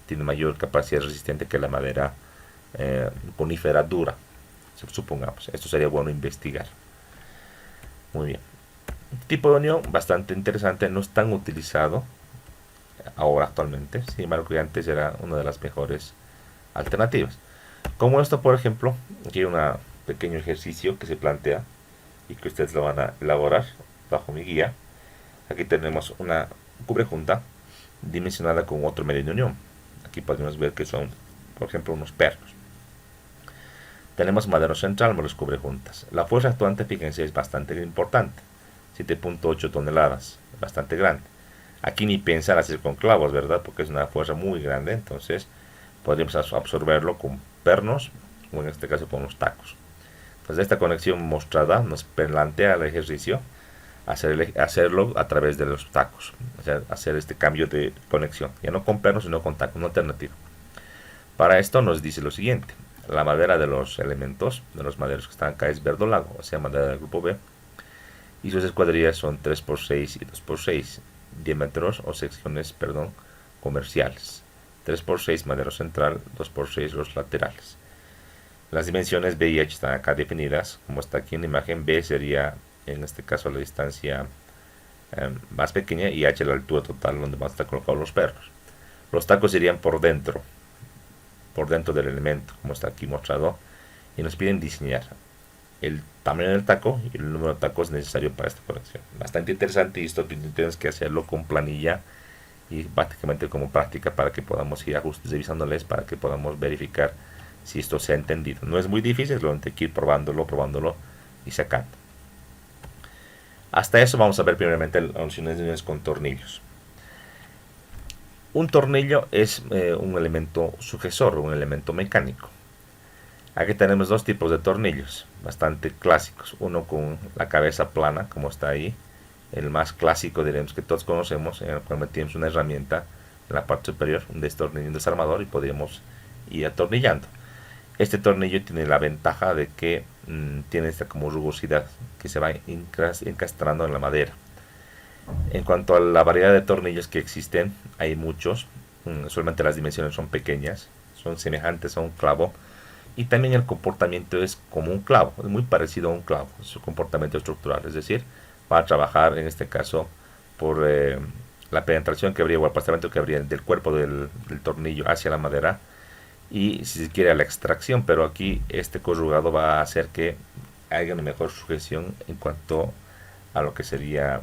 tiene mayor capacidad resistente que la madera conífera dura. Supongamos, esto sería bueno investigar. Muy bien. Tipo de unión bastante interesante, no es tan utilizado ahora actualmente, sin embargo que antes era una de las mejores alternativas. Como esto, por ejemplo, aquí hay un pequeño ejercicio que se plantea y que ustedes lo van a elaborar bajo mi guía. Aquí tenemos una cubrejunta dimensionada con otro medio de unión. Aquí podemos ver que son, por ejemplo, unos pernos. Tenemos madero central, me los cubre juntas. La fuerza actuante, fíjense, es bastante importante. 7.8 toneladas, bastante grande. Aquí ni pensar hacer con clavos, ¿verdad? Porque es una fuerza muy grande. Entonces, podríamos absorberlo con pernos o en este caso con los tacos. Pues esta conexión mostrada nos plantea el ejercicio hacerlo a través de los tacos. O sea, hacer este cambio de conexión. Ya no con pernos, sino con tacos, una alternativa. Para esto nos dice lo siguiente. La madera de los elementos, de los maderos que están acá, es verdolago, o sea, madera del grupo B. Y sus escuadrillas son 3x6 y 2x6 diámetros o secciones, comerciales. 3x6 madero central, 2x6 los laterales. Las dimensiones B y H están acá definidas, como está aquí en la imagen. B sería, en este caso, la distancia más pequeña, y H la altura total donde van a estar colocados los pernos. Los tacos irían por dentro del elemento, como está aquí mostrado, y nos piden diseñar el tamaño del taco y el número de tacos necesario para esta conexión. Bastante interesante, y esto tienes que hacerlo con planilla y básicamente como práctica para que podamos ir ajustes revisándoles, para que podamos verificar si esto se ha entendido. No es muy difícil, solamente hay que ir probándolo y sacando. Hasta eso vamos a ver primeramente las uniones con tornillos. Un tornillo es un elemento sucesor, un elemento mecánico. Aquí tenemos dos tipos de tornillos bastante clásicos. Uno con la cabeza plana, como está ahí, el más clásico, diremos, que todos conocemos, en el cual metemos una herramienta en la parte superior, un destornillo, un desarmador, y podríamos ir atornillando. Este tornillo tiene la ventaja de que tiene esta como rugosidad que se va encastrando en la madera. En cuanto a la variedad de tornillos que existen, hay muchos. Solamente las dimensiones son pequeñas, son semejantes a un clavo, y también el comportamiento es como un clavo, es muy parecido a un clavo, su comportamiento estructural, es decir, va a trabajar en este caso por la penetración que habría, o el pasamiento que habría del cuerpo del tornillo hacia la madera, y si se quiere la extracción, pero aquí este corrugado va a hacer que haya una mejor sujeción en cuanto a lo que sería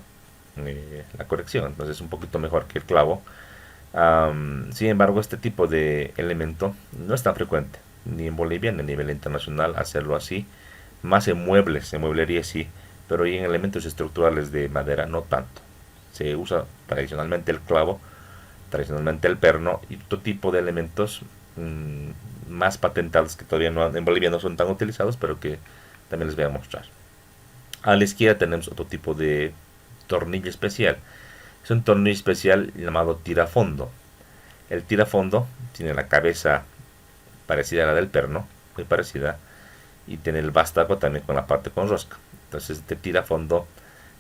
la corrección. Entonces es un poquito mejor que el clavo. Sin embargo, este tipo de elemento no es tan frecuente, ni en Bolivia ni a nivel internacional, hacerlo así. Más en muebles, en mueblería sí, pero y en elementos estructurales de madera no tanto. Se usa tradicionalmente el clavo, tradicionalmente el perno y otro tipo de elementos más patentados que todavía no, en Bolivia no son tan utilizados, pero que también les voy a mostrar. A la izquierda tenemos otro tipo de tornillo especial. Es un tornillo especial llamado tirafondo. El tirafondo tiene la cabeza parecida a la del perno, muy parecida, y tiene el vástago también con la parte con rosca. Entonces este tirafondo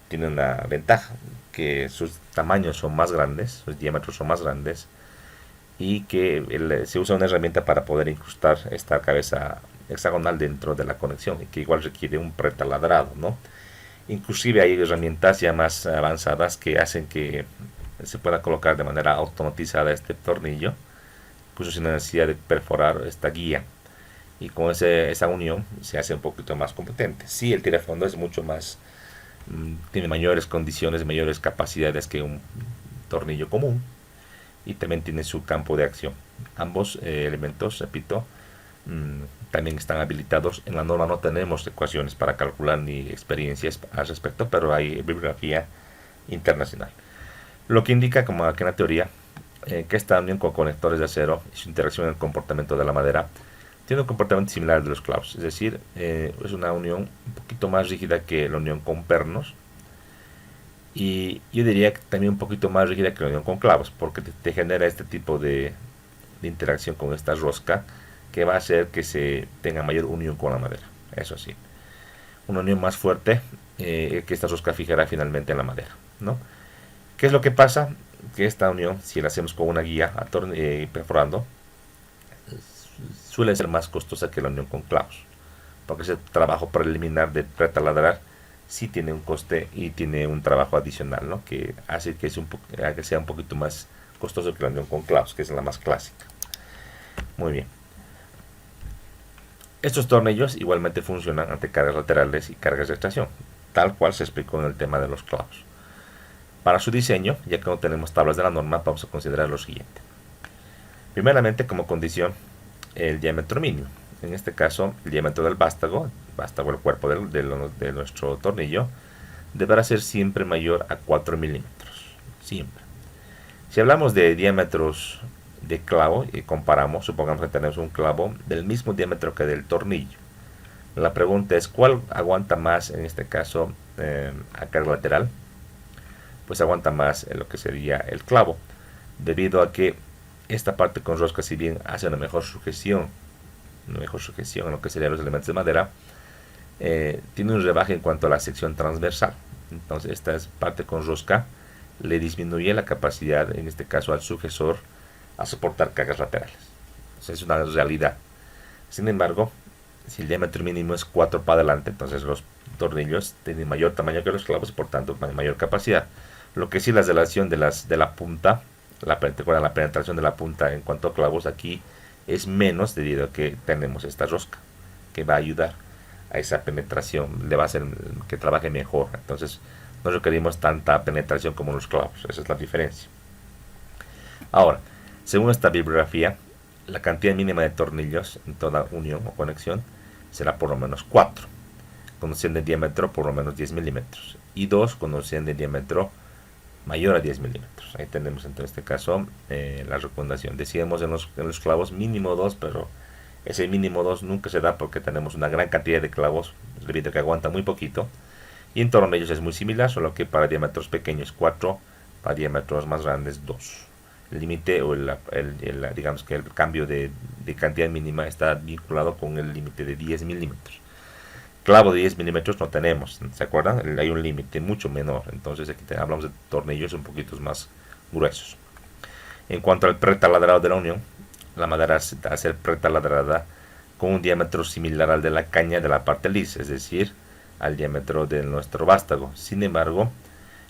tiene una ventaja, que sus tamaños son más grandes, sus diámetros son más grandes, y que se usa una herramienta para poder incrustar esta cabeza hexagonal dentro de la conexión, y que igual requiere un pretaladrado, ¿no? Inclusive hay herramientas ya más avanzadas que hacen que se pueda colocar de manera automatizada este tornillo, incluso sin necesidad de perforar esta guía, y con esa unión se hace un poquito más competente. Sí, el tirafondo es mucho más, tiene mayores condiciones, mayores capacidades que un tornillo común, y también tiene su campo de acción. Ambos elementos, repito, también están habilitados. En la norma no tenemos ecuaciones para calcular ni experiencias al respecto, pero hay bibliografía internacional, lo que indica, como aquí en la teoría, que esta unión con conectores de acero y su interacción en el comportamiento de la madera tiene un comportamiento similar al de los clavos, es decir, es una unión un poquito más rígida que la unión con pernos, y yo diría que también un poquito más rígida que la unión con clavos, porque te genera este tipo de interacción con esta rosca, que va a hacer que se tenga mayor unión con la madera. Eso sí, una unión más fuerte, que esta rosca fijará finalmente en la madera, ¿no? ¿Qué es lo que pasa? Que esta unión, si la hacemos con una guía perforando, suele ser más costosa que la unión con clavos, porque ese trabajo preliminar de retaladrar sí tiene un coste y tiene un trabajo adicional, ¿no? Que hace que sea un poquito más costoso que la unión con clavos, que es la más clásica. Muy bien. Estos tornillos igualmente funcionan ante cargas laterales y cargas de extracción, tal cual se explicó en el tema de los clavos. Para su diseño, ya que no tenemos tablas de la norma, vamos a considerar lo siguiente. Primeramente, como condición, el diámetro mínimo. En este caso, el diámetro del vástago, el cuerpo de nuestro tornillo, deberá ser siempre mayor a 4 milímetros. Siempre. Si hablamos de diámetros de clavo y comparamos, supongamos que tenemos un clavo del mismo diámetro que del tornillo. La pregunta es, ¿cuál aguanta más en este caso a carga lateral? Pues aguanta más lo que sería el clavo, debido a que esta parte con rosca, si bien hace una mejor sujeción en lo que serían los elementos de madera, tiene un rebaje en cuanto a la sección transversal. Entonces esta parte con rosca le disminuye la capacidad, en este caso al sucesor, a soportar cargas laterales. Entonces es una realidad. Sin embargo, si el diámetro mínimo es 4 para adelante, entonces los tornillos tienen mayor tamaño que los clavos y por tanto mayor capacidad. Lo que sí, la relación de la punta, la penetración de la punta en cuanto a clavos aquí es menos, debido a que tenemos esta rosca que va a ayudar a esa penetración, le va a hacer que trabaje mejor. Entonces no requerimos tanta penetración como los clavos, esa es la diferencia. Ahora, según esta bibliografía, la cantidad mínima de tornillos en toda unión o conexión será por lo menos 4, cuando sean de diámetro por lo menos 10 milímetros, y 2 cuando sean de diámetro mayor a 10 milímetros. Ahí tenemos en este caso la recomendación. Decíamos en los clavos mínimo 2, pero ese mínimo 2 nunca se da porque tenemos una gran cantidad de clavos, debido a que aguanta muy poquito. Y en tornillos es muy similar, solo que para diámetros pequeños 4, para diámetros más grandes 2. El límite o digamos que el cambio de cantidad mínima está vinculado con el límite de 10 milímetros. Clavo de 10 milímetros no tenemos, ¿se acuerdan? Hay un límite mucho menor, entonces aquí hablamos de tornillos un poquito más gruesos. En cuanto al pretaladrado de la unión, la madera va a ser pretaladrada con un diámetro similar al de la caña de la parte lisa, es decir, al diámetro de nuestro vástago. Sin embargo,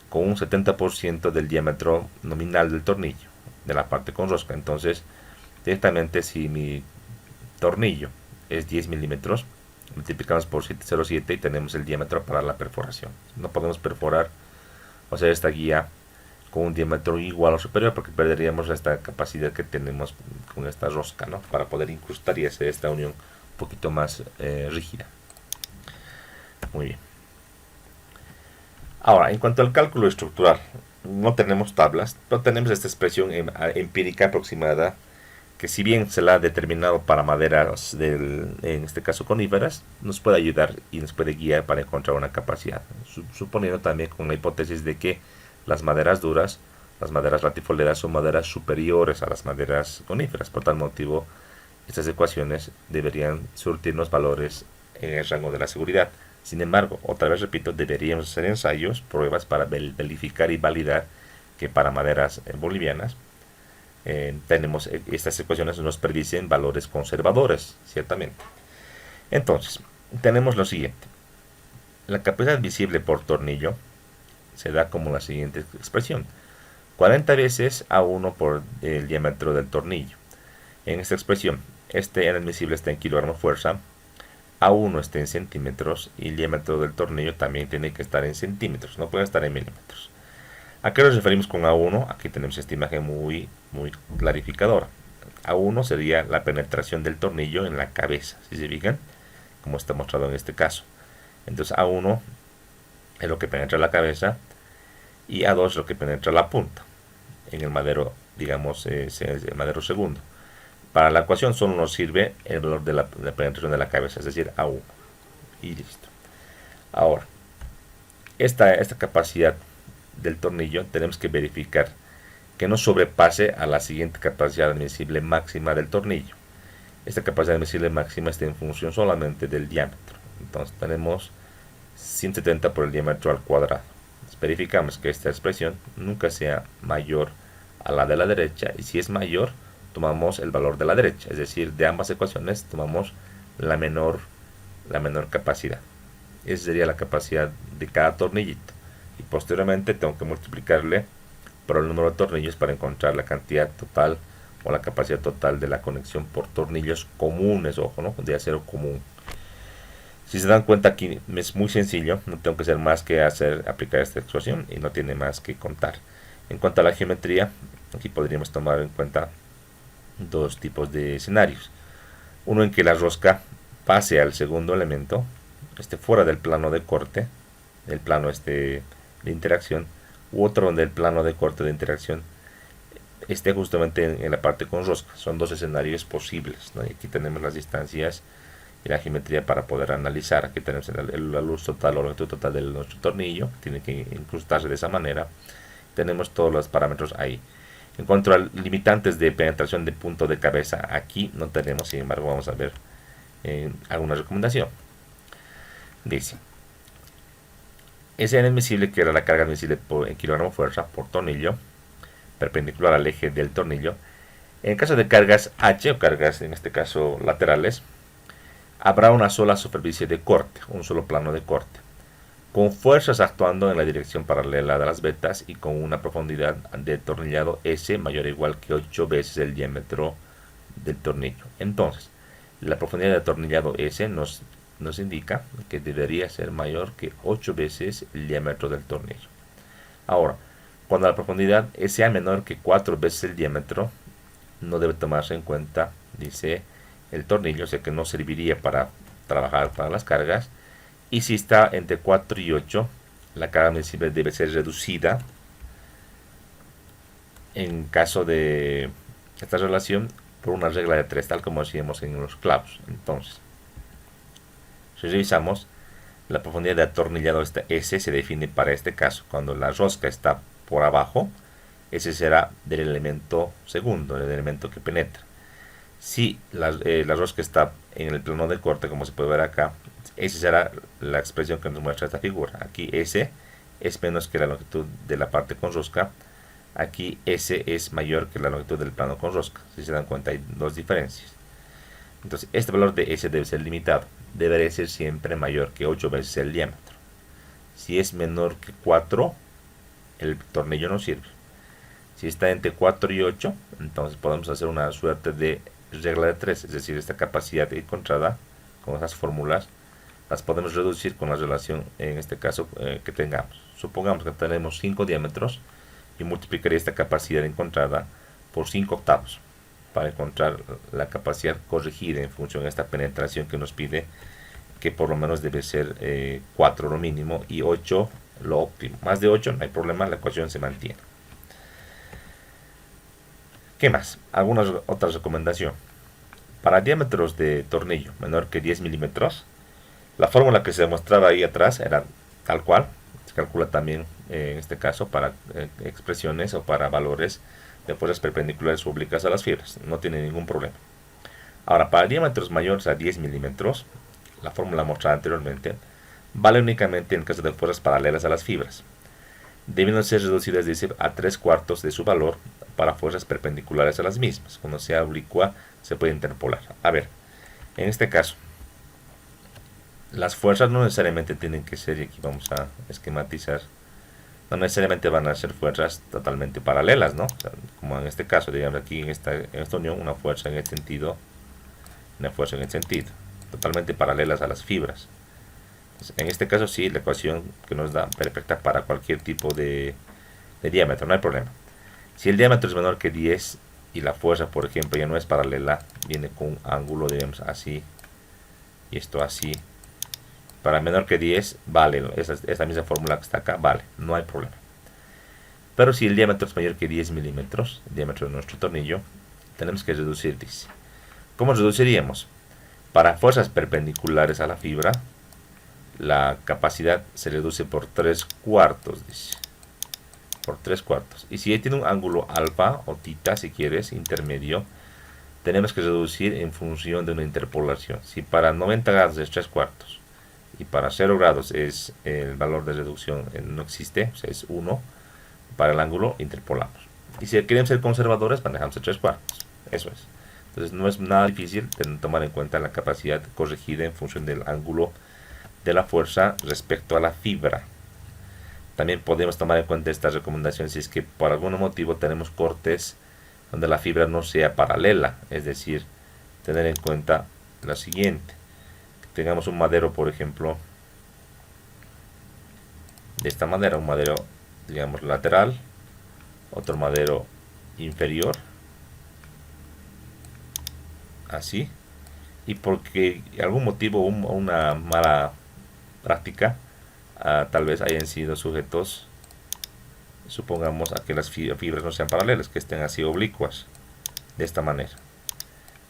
con un 70% del diámetro nominal del tornillo, de la parte con rosca. Entonces, directamente si mi tornillo es 10 milímetros, multiplicamos por 707 y tenemos el diámetro para la perforación. No podemos perforar o hacer esta guía con un diámetro igual o superior porque perderíamos esta capacidad que tenemos con esta rosca, ¿no? Para poder incrustar y hacer esta unión un poquito más rígida. Muy bien. Ahora, en cuanto al cálculo estructural, no tenemos tablas, pero tenemos esta expresión empírica aproximada que, si bien se la ha determinado para maderas en este caso coníferas, nos puede ayudar y nos puede guiar para encontrar una capacidad, suponiendo también con la hipótesis de que las maderas duras, las maderas latifoleras, son maderas superiores a las maderas coníferas. Por tal motivo, estas ecuaciones deberían surtirnos valores en el rango de la seguridad. Sin embargo, otra vez repito, deberíamos hacer ensayos, pruebas para verificar y validar que para maderas bolivianas tenemos estas ecuaciones, nos predicen valores conservadores, ciertamente. Entonces, tenemos lo siguiente. La capacidad visible por tornillo se da como la siguiente expresión: 40 veces A1 por el diámetro del tornillo. En esta expresión, este N admisible está en kilogramo fuerza, A1 está en centímetros y el diámetro del tornillo también tiene que estar en centímetros, no puede estar en milímetros. ¿A qué nos referimos con A1? Aquí tenemos esta imagen muy clarificadora. A1 sería la penetración del tornillo en la cabeza, si se fijan, como está mostrado en este caso. Entonces A1 es lo que penetra la cabeza y A2 es lo que penetra la punta en el madero, digamos, es el madero segundo. Para la ecuación solo nos sirve el valor de la penetración de la cabeza, es decir, A1. Y listo. Ahora, esta capacidad del tornillo tenemos que verificar que no sobrepase a la siguiente capacidad admisible máxima del tornillo. Esta capacidad admisible máxima está en función solamente del diámetro. Entonces tenemos 170 por el diámetro al cuadrado. Entonces, verificamos que esta expresión nunca sea mayor a la de la derecha, y si es mayor, tomamos el valor de la derecha, es decir, de ambas ecuaciones tomamos la menor capacidad. Esa sería la capacidad de cada tornillito, y posteriormente tengo que multiplicarle por el número de tornillos para encontrar la cantidad total o la capacidad total de la conexión por tornillos comunes, ojo, ¿no? De acero común. Si se dan cuenta, aquí es muy sencillo, no tengo que hacer más que aplicar esta expresión y no tiene más que contar. En cuanto a la geometría, aquí podríamos tomar en cuenta dos tipos de escenarios. Uno en que la rosca pase al segundo elemento, fuera del plano de corte, el plano de interacción, u otro donde el plano de corte de interacción esté justamente en la parte con rosca. Son dos escenarios posibles, ¿no? Y aquí tenemos las distancias y la geometría para poder analizar. Aquí tenemos la luz total o la longitud total de nuestro tornillo, tiene que incrustarse de esa manera. Tenemos todos los parámetros ahí. En cuanto a limitantes de penetración de punto de cabeza, aquí no tenemos. Sin embargo, vamos a ver alguna recomendación. Dice: Sn admisible, que era la carga admisible en kilogramo fuerza por tornillo, perpendicular al eje del tornillo. En caso de cargas H, o cargas en este caso laterales, habrá una sola superficie de corte, un solo plano de corte, con fuerzas actuando en la dirección paralela de las vetas y con una profundidad de tornillado S mayor o igual que 8 veces el diámetro del tornillo. Entonces, la profundidad de tornillado S nos nos indica que debería ser mayor que 8 veces el diámetro del tornillo. Ahora, cuando la profundidad sea menor que 4 veces el diámetro, no debe tomarse en cuenta, dice, el tornillo, o sea que no serviría para trabajar para las cargas. Y si está entre 4 y 8, la carga admisible debe ser reducida. En caso de esta relación, por una regla de 3, tal como decíamos en los clavos. Entonces, si revisamos, la profundidad de atornillado S se define para este caso. Cuando la rosca está por abajo, ese será del elemento segundo, el elemento que penetra. Si la rosca está en el plano de corte, como se puede ver acá, esa será la expresión que nos muestra esta figura. Aquí S es menos que la longitud de la parte con rosca. Aquí S es mayor que la longitud del plano con rosca. Si se dan cuenta, hay dos diferencias. Entonces, este valor de S debe ser limitado. Debería ser siempre mayor que 8 veces el diámetro. Si es menor que 4, el tornillo no sirve. Si está entre 4 y 8, entonces podemos hacer una suerte de regla de 3, es decir, esta capacidad encontrada con esas fórmulas las podemos reducir con la relación, en este caso, que tengamos. Supongamos que tenemos 5 diámetros y multiplicaría esta capacidad encontrada por 5 octavos para encontrar la capacidad corregida en función de esta penetración que nos pide, que por lo menos debe ser 4 lo mínimo y 8 lo óptimo. Más de 8 no hay problema, la ecuación se mantiene. ¿Qué más? Algunas otras recomendaciones. Para diámetros de tornillo menor que 10 milímetros, la fórmula que se demostraba ahí atrás era tal cual. Se calcula también, en este caso, para expresiones o para valores de fuerzas perpendiculares o oblicuas a las fibras. No tiene ningún problema. Ahora, para diámetros mayores a 10 milímetros, la fórmula mostrada anteriormente vale únicamente en caso de fuerzas paralelas a las fibras. Deben ser reducidas, dice, a 3/4 de su valor para fuerzas perpendiculares a las mismas. Cuando sea oblicua, se puede interpolar. A ver, en este caso, las fuerzas no necesariamente tienen que ser, y aquí vamos a esquematizar, no necesariamente van a ser fuerzas totalmente paralelas, ¿no? O sea, como en este caso, digamos aquí en esta unión, una fuerza en este sentido, una fuerza en este sentido, totalmente paralelas a las fibras. Entonces, en este caso sí, la ecuación que nos da perfecta para cualquier tipo de diámetro, no hay problema. Si el diámetro es menor que 10 y la fuerza, por ejemplo, ya no es paralela, viene con un ángulo, digamos, así, y esto así. Para menor que 10, vale, esta misma fórmula que está acá, vale, no hay problema. Pero si el diámetro es mayor que 10 milímetros, el diámetro de nuestro tornillo, tenemos que reducir, dice. ¿Cómo reduciríamos? Para fuerzas perpendiculares a la fibra, la capacidad se reduce por 3/4, dice. Por 3/4. Y si tiene un ángulo alfa o tita, si quieres, intermedio, tenemos que reducir en función de una interpolación. Si para 90 grados es 3/4 y para 0 grados es el valor de reducción no existe, o sea, es 1, para el ángulo interpolamos. Y si queremos ser conservadores, manejamos el 3/4. Eso es. Entonces no es nada difícil tomar en cuenta la capacidad corregida en función del ángulo de la fuerza respecto a la fibra. También podemos tomar en cuenta estas recomendaciones si es que por algún motivo tenemos cortes donde la fibra no sea paralela, es decir, tener en cuenta lo siguiente: que tengamos un madero, por ejemplo, de esta manera, un madero, digamos, lateral, otro madero inferior, así, y porque algún motivo una mala práctica, tal vez hayan sido sujetos, supongamos, a que las fibras no sean paralelas, que estén así oblicuas, de esta manera.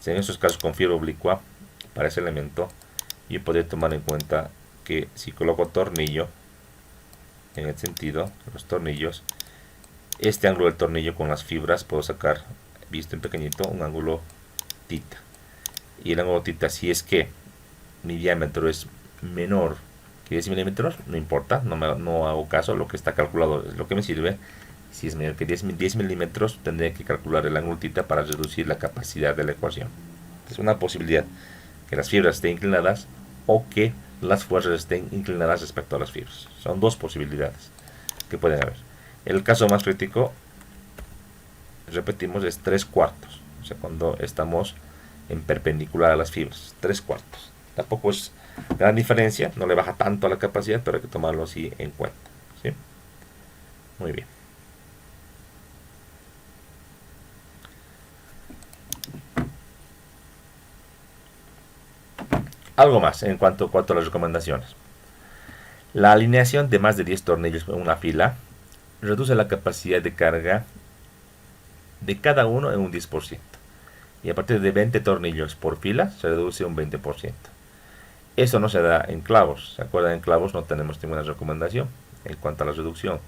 En esos casos, con fibra oblicua para ese elemento, yo podría tomar en cuenta que si coloco tornillo en el sentido, los tornillos, este ángulo del tornillo con las fibras puedo sacar, visto en pequeñito, un ángulo tita. Y el ángulo tita, si es que mi diámetro es menor que 10 milímetros, no importa, no hago caso, lo que está calculado es lo que me sirve. Si es menor que 10 milímetros, tendré que calcular el ángulo tita para reducir la capacidad de la ecuación. Es una posibilidad que las fibras estén inclinadas o que las fuerzas estén inclinadas respecto a las fibras. Son dos posibilidades que pueden haber. El caso más crítico, repetimos, es 3/4. O sea, cuando estamos en perpendicular a las fibras, 3/4. Tampoco es Gran diferencia, no le baja tanto a la capacidad, pero hay que tomarlo así en cuenta. ¿Sí? Muy bien. Algo más en cuanto a las recomendaciones. La alineación de más de 10 tornillos en una fila reduce la capacidad de carga de cada uno en un 10%. Y a partir de 20 tornillos por fila se reduce un 20%. Eso no se da en clavos. ¿Se acuerdan? En clavos no tenemos ninguna recomendación en cuanto a la reducción.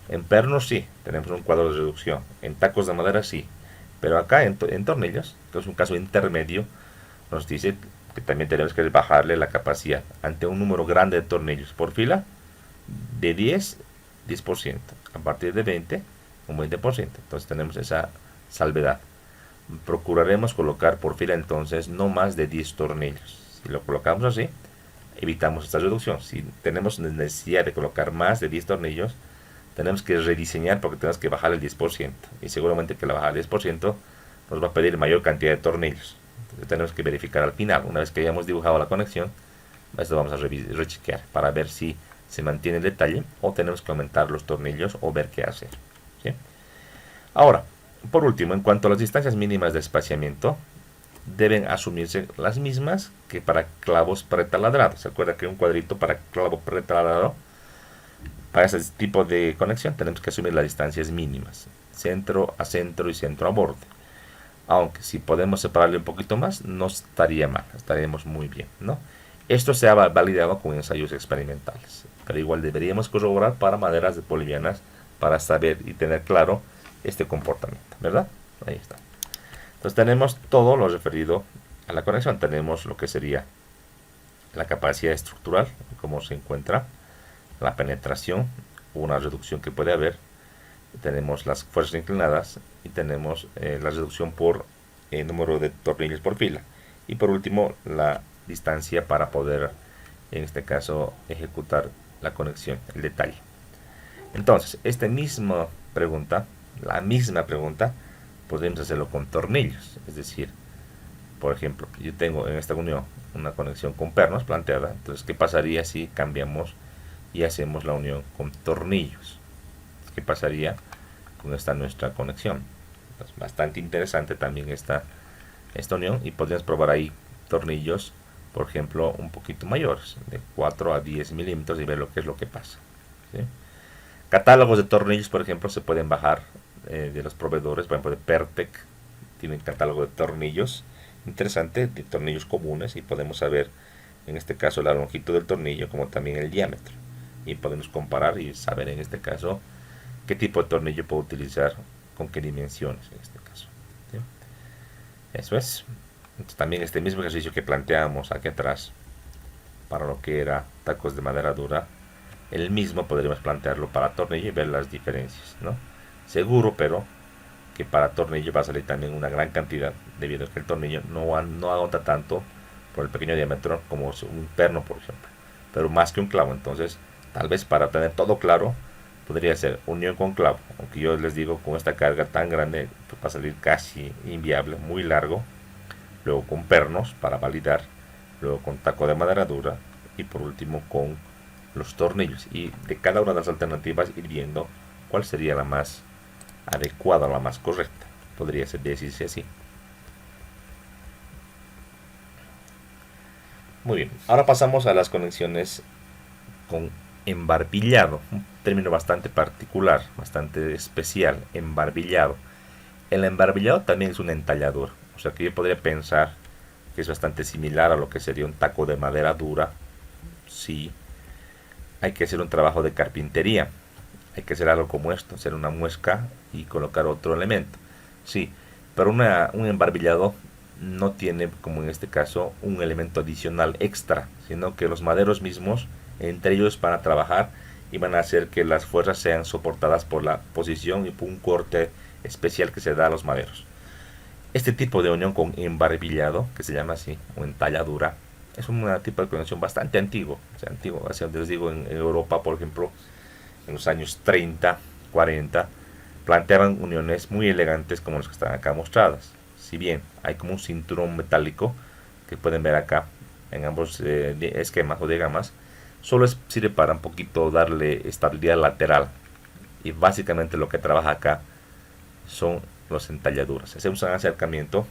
En pernos sí, tenemos un cuadro de reducción. En tacos de madera sí. Pero acá en tornillos, que es un caso intermedio, nos dice que también tenemos que bajarle la capacidad ante un número grande de tornillos por fila de 10%. A partir de 20, un 20%. Entonces tenemos esa salvedad. Procuraremos colocar por fila entonces no más de 10 tornillos. Si lo colocamos así, evitamos esta reducción. Si tenemos necesidad de colocar más de 10 tornillos, tenemos que rediseñar porque tenemos que bajar el 10%. Y seguramente que la bajar el 10% nos va a pedir mayor cantidad de tornillos. Entonces tenemos que verificar al final. Una vez que hayamos dibujado la conexión, esto vamos a rechequear para ver si se mantiene el detalle o tenemos que aumentar los tornillos o ver qué hacer. ¿Sí? Ahora, por último, en cuanto a las distancias mínimas de espaciamiento, deben asumirse las mismas que para clavos pretaladrados. ¿Se acuerda que un cuadrito para clavo pretaladrado? Para ese tipo de conexión tenemos que asumir las distancias mínimas, centro a centro y centro a borde. Aunque si podemos separarle un poquito más, no estaría mal, estaríamos muy bien, ¿no? Esto se ha validado con ensayos experimentales, pero igual deberíamos corroborar para maderas bolivianas para saber y tener claro este comportamiento, ¿verdad? Ahí está. Entonces tenemos todo lo referido a la conexión. Tenemos lo que sería la capacidad estructural, cómo se encuentra, la penetración, una reducción que puede haber, tenemos las fuerzas inclinadas y tenemos la reducción por número de tornillos por fila. Y por último, la distancia para poder, en este caso, ejecutar la conexión, el detalle. Entonces, esta misma pregunta, la misma pregunta, podemos hacerlo con tornillos. Es decir, por ejemplo, yo tengo en esta unión una conexión con pernos planteada. Entonces, ¿qué pasaría si cambiamos y hacemos la unión con tornillos? ¿Qué pasaría con esta nuestra conexión? Pues bastante interesante también esta unión y podríamos probar ahí tornillos, por ejemplo, un poquito mayores, de 4 a 10 milímetros y ver lo que es lo que pasa. ¿Sí? Catálogos de tornillos, por ejemplo, se pueden bajar de los proveedores, por ejemplo de Pertec, tienen catálogo de tornillos interesante, de tornillos comunes, y podemos saber en este caso la longitud del tornillo como también el diámetro, y podemos comparar y saber en este caso qué tipo de tornillo puedo utilizar con qué dimensiones en este caso. ¿Sí? Eso es. Entonces, también este mismo ejercicio que planteamos aquí atrás para lo que era tacos de madera dura, el mismo podríamos plantearlo para tornillo y ver las diferencias, ¿no? Seguro, pero que para tornillo va a salir también una gran cantidad, debido a que el tornillo no aguanta tanto por el pequeño diámetro como un perno, por ejemplo, pero más que un clavo. Entonces, tal vez para tener todo claro, podría ser unión con clavo, aunque yo les digo, con esta carga tan grande pues va a salir casi inviable, muy largo. Luego con pernos para validar, luego con taco de madera dura y por último con los tornillos, y de cada una de las alternativas ir viendo cuál sería la más adecuada, la más correcta, podría decirse así. Muy bien, ahora pasamos a las conexiones con embarbillado, un término bastante particular, bastante especial, embarbillado. El embarbillado también es una entalladura, o sea que yo podría pensar que es bastante similar a lo que sería un taco de madera dura. Sí, hay que hacer un trabajo de carpintería, hay que hacer algo como esto, hacer una muesca y colocar otro elemento. Sí, pero un embarbillado no tiene, como en este caso, un elemento adicional extra, sino que los maderos mismos, entre ellos van a trabajar y van a hacer que las fuerzas sean soportadas por la posición y por un corte especial que se da a los maderos. Este tipo de unión con embarbillado, que se llama así, o entalladura, es un tipo de conexión bastante antiguo. O sea, antiguo, así les digo, en Europa, por ejemplo, en los años 30, 40, planteaban uniones muy elegantes como las que están acá mostradas. Si bien hay como un cinturón metálico que pueden ver acá en ambos esquemas o diagramas, solo sirve para un poquito darle estabilidad lateral. Y básicamente lo que trabaja acá son las entalladuras. Hacemos un acercamiento,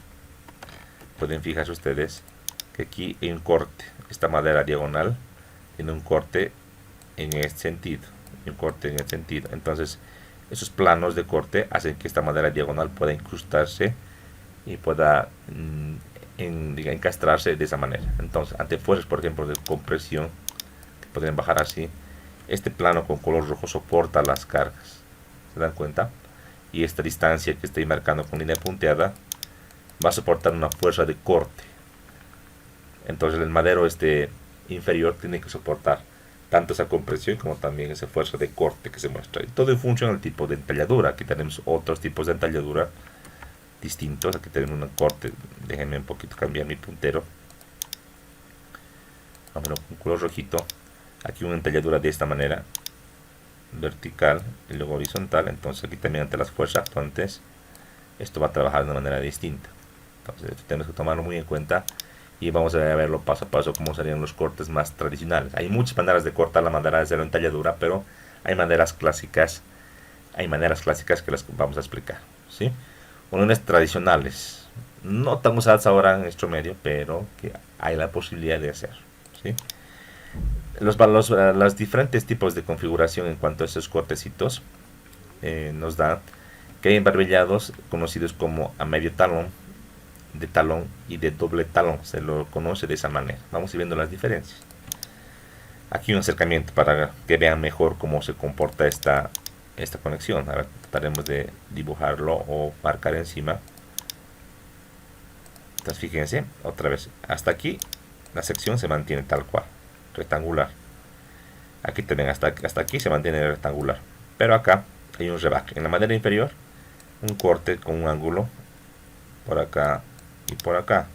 pueden fijarse ustedes que aquí hay un corte, esta madera diagonal tiene un corte en este sentido, un corte en este sentido. Entonces esos planos de corte hacen que esta madera diagonal pueda incrustarse y pueda encastrarse de esa manera. Entonces, ante fuerzas, por ejemplo, de compresión, que podrían bajar así, este plano con color rojo soporta las cargas. ¿Se dan cuenta? Y esta distancia que estoy marcando con línea punteada va a soportar una fuerza de corte. Entonces el madero inferior tiene que soportar tanto esa compresión como también esa fuerza de corte que se muestra. Y todo en función del tipo de entalladura. Aquí tenemos otros tipos de entalladura distintos. Aquí tenemos un corte. Déjenme un poquito cambiar mi puntero. Vamos con color rojito. Aquí una entalladura de esta manera, vertical y luego horizontal. Entonces aquí también ante las fuerzas actuantes esto va a trabajar de una manera distinta. Entonces esto tenemos que tomarlo muy en cuenta y vamos a verlo paso a paso cómo serían los cortes más tradicionales. Hay muchas maneras de cortar la madera desde la entalladura, pero hay maneras clásicas que las vamos a explicar, ¿sí? Uniones tradicionales no tan usadas ahora en nuestro medio, pero que hay la posibilidad de hacer, ¿sí? Los diferentes tipos de configuración en cuanto a estos cortecitos nos da que hay embarbillados conocidos como a medio talón, de talón y de doble talón. Se lo conoce de esa manera. Vamos a ir viendo las diferencias. Aquí un acercamiento para que vean mejor cómo se comporta esta conexión. Ahora trataremos de dibujarlo o marcar encima. Entonces fíjense, otra vez, hasta aquí la sección se mantiene tal cual, rectangular. Aquí también hasta aquí se mantiene rectangular, pero acá hay un rebaje en la madera inferior, un corte con un ángulo por acá y por acá.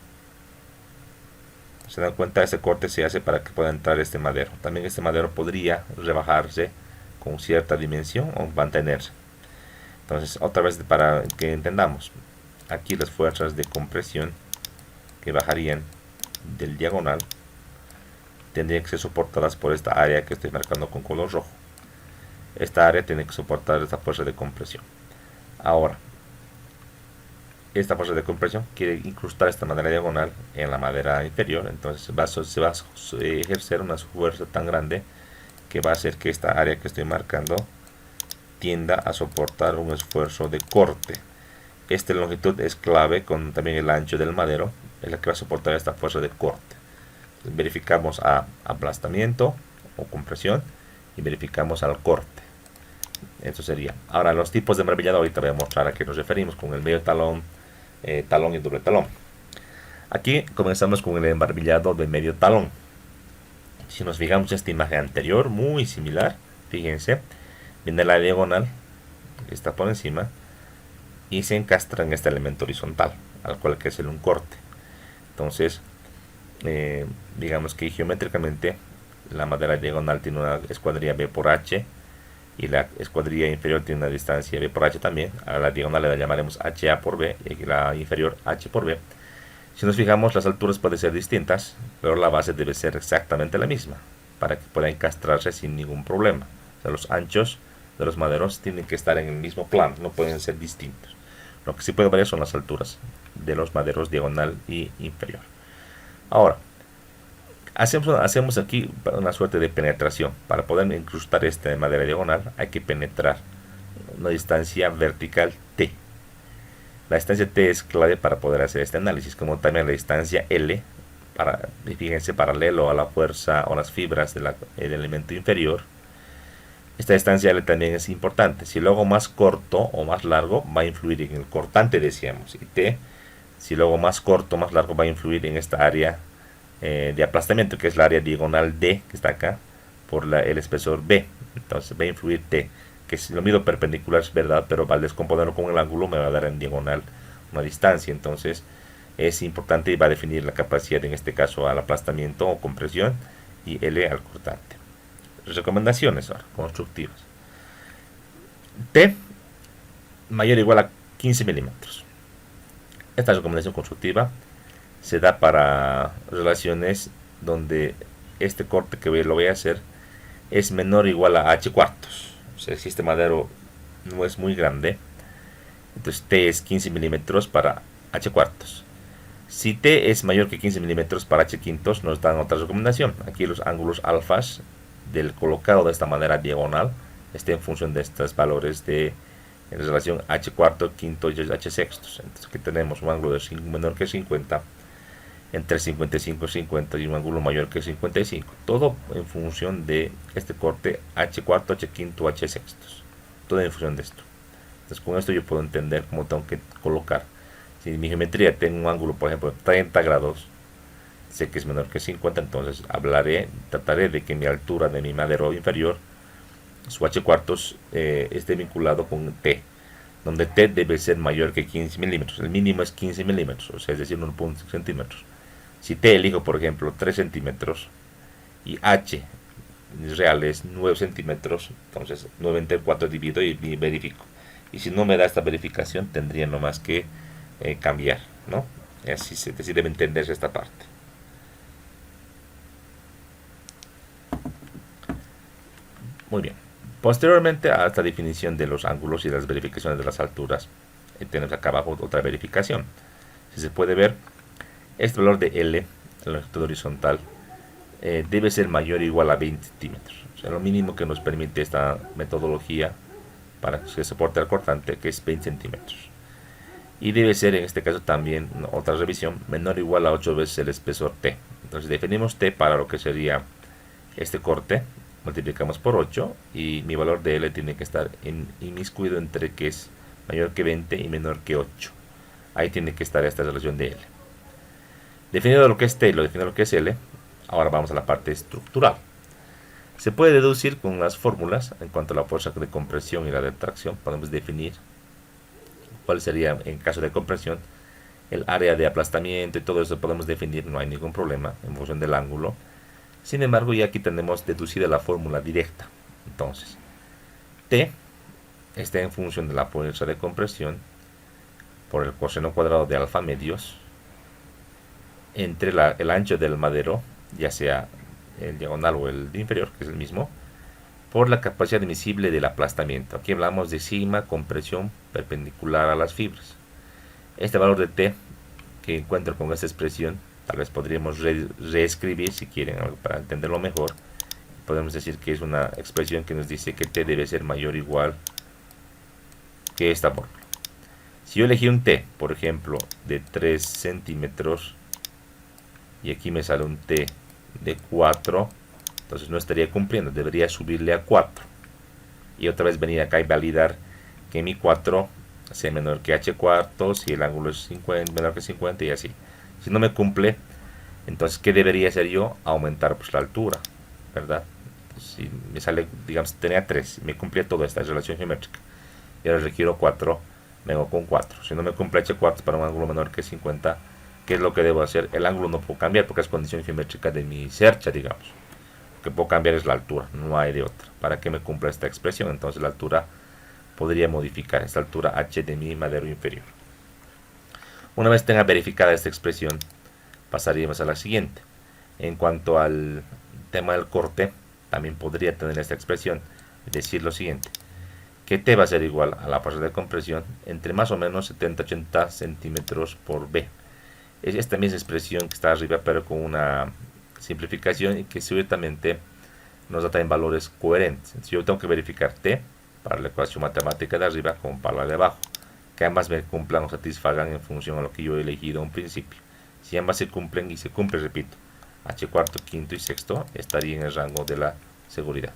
Se dan cuenta, ese corte se hace para que pueda entrar este madero. También este madero podría rebajarse con cierta dimensión o mantenerse. Entonces, otra vez para que entendamos, aquí las fuerzas de compresión que bajarían del diagonal tendrían que ser soportadas por esta área que estoy marcando con color rojo. Esta área tiene que soportar esta fuerza de compresión. Ahora, esta fuerza de compresión quiere incrustar esta madera diagonal en la madera inferior, entonces se va a ejercer una fuerza tan grande que va a hacer que esta área que estoy marcando tienda a soportar un esfuerzo de corte. Esta longitud es clave con también el ancho del madero, es la que va a soportar esta fuerza de corte. Entonces, verificamos a aplastamiento o compresión y verificamos al corte. Eso sería. Ahora los tipos de embarbillado, ahorita voy a mostrar a qué nos referimos con el medio talón, talón y doble talón. Aquí comenzamos con el embarbillado de medio talón. Si nos fijamos en esta imagen anterior, muy similar, fíjense, viene la diagonal que está por encima y se encastra en este elemento horizontal, al cual que es un corte. Entonces, digamos que geométricamente la madera diagonal tiene una escuadrilla B por H y la escuadrilla inferior tiene una distancia B por H también. A la diagonal la llamaremos HA por B y la inferior H por B. Si nos fijamos, las alturas pueden ser distintas, pero la base debe ser exactamente la misma para que pueda encastrarse sin ningún problema. O sea, los anchos de los maderos tienen que estar en el mismo plano, no pueden ser distintos. Lo que sí puede variar son las alturas de los maderos diagonal y inferior. Ahora, hacemos aquí una suerte de penetración. Para poder incrustar esta madera diagonal hay que penetrar una distancia vertical T. La distancia T es clave para poder hacer este análisis, como también la distancia L, fíjense, paralelo a la fuerza o las fibras del elemento inferior. Esta distancia L también es importante. Si lo hago más corto o más largo, va a influir en el cortante, decíamos. Y T, si lo hago más corto o más largo, va a influir en esta área de aplastamiento, que es la área diagonal D, que está acá, por el espesor B. Entonces va a influir T, que si lo mido perpendicular es verdad, pero al descomponerlo con el ángulo me va a dar en diagonal una distancia. Entonces es importante y va a definir la capacidad, en este caso al aplastamiento o compresión, y L al cortante. Recomendaciones ahora, constructivas. T mayor o igual a 15 milímetros. Esta recomendación constructiva se da para relaciones donde este corte que lo voy a hacer es menor o igual a h cuartos. O sea, si este madero no es muy grande, entonces T es 15 milímetros para h cuartos. Si T es mayor que 15 milímetros para h quintos, nos dan otra recomendación. Aquí los ángulos alfas del colocado de esta manera diagonal estén en función de estos valores de en relación h cuarto, quinto y h sextos. Entonces aquí tenemos un ángulo de menor que 50, entre 55 y 50, y un ángulo mayor que 55. Todo en función de este corte h cuarto, h quinto, h sextos. Todo en función de esto. Entonces con esto yo puedo entender cómo tengo que colocar. Si mi geometría tiene un ángulo, por ejemplo, de 30 grados, sé que es menor que 50, entonces trataré de que mi altura de mi madero inferior, su h cuartos, esté vinculado con T, donde T debe ser mayor que 15 milímetros. El mínimo es 15 milímetros, o sea, es decir, 1.5 centímetros. Si T elijo, por ejemplo, 3 centímetros y H real es 9 centímetros, entonces 94 divido y verifico. Y si no me da esta verificación, tendría nomás que cambiar, ¿no? Así debe entenderse esta parte. Muy bien. Posteriormente a esta definición de los ángulos y las verificaciones de las alturas, tenemos acá abajo otra verificación. Si se puede ver, este valor de L, la longitud horizontal, debe ser mayor o igual a 20 centímetros. O sea, lo mínimo que nos permite esta metodología para que soporte al cortante, que es 20 centímetros. Y debe ser en este caso también, otra revisión, menor o igual a 8 veces el espesor T. Entonces definimos T para lo que sería este corte, multiplicamos por 8 y mi valor de L tiene que estar inmiscuido entre que es mayor que 20 y menor que 8. Ahí tiene que estar esta relación de L. Definido lo que es T y lo definido lo que es L, ahora vamos a la parte estructural. Se puede deducir con las fórmulas en cuanto a la fuerza de compresión y la de tracción. Podemos definir cuál sería en caso de compresión el área de aplastamiento y todo eso podemos definir, no hay ningún problema en función del ángulo. Sin embargo, ya aquí tenemos deducida la fórmula directa. Entonces, T está en función de la fuerza de compresión por el coseno cuadrado de alfa medios entre el ancho del madero, ya sea el diagonal o el inferior, que es el mismo, por la capacidad admisible del aplastamiento. Aquí hablamos de sigma compresión perpendicular a las fibras. Este valor de T que encuentro con esta expresión, tal vez podríamos reescribir si quieren para entenderlo mejor. Podemos decir que es una expresión que nos dice que T debe ser mayor o igual que esta fórmula. Si yo elegí un T, por ejemplo, de 3 centímetros y aquí me sale un T de 4, entonces no estaría cumpliendo, debería subirle a 4 y otra vez venir acá y validar que mi 4 sea menor que h cuartos y el ángulo es 50, menor que 50 y así. Si no me cumple, entonces ¿qué debería hacer yo? Aumentar pues la altura, ¿verdad? Si me sale, digamos, tenía 3, me cumplía toda esta relación geométrica y ahora requiero 4, vengo con 4. Si no me cumple h cuartos para un ángulo menor que 50, ¿qué es lo que debo hacer? El ángulo no puedo cambiar porque es condición geométrica de mi cercha, digamos. Lo que puedo cambiar es la altura, no hay de otra. Para que me cumpla esta expresión, entonces la altura podría modificar esta altura h de mi madero inferior. Una vez tenga verificada esta expresión, pasaríamos a la siguiente. En cuanto al tema del corte, también podría tener esta expresión, es decir lo siguiente, que T va a ser igual a la fuerza de compresión entre más o menos 70-80 centímetros por B. Es esta misma expresión que está arriba, pero con una simplificación y que ciertamente nos da también valores coherentes. Si yo tengo que verificar T para la ecuación matemática de arriba como para la de abajo, que ambas me cumplan o satisfagan en función a lo que yo he elegido a un principio. Si ambas se cumplen y se cumple, repito, h cuarto, quinto y sexto, estaría en el rango de la seguridad.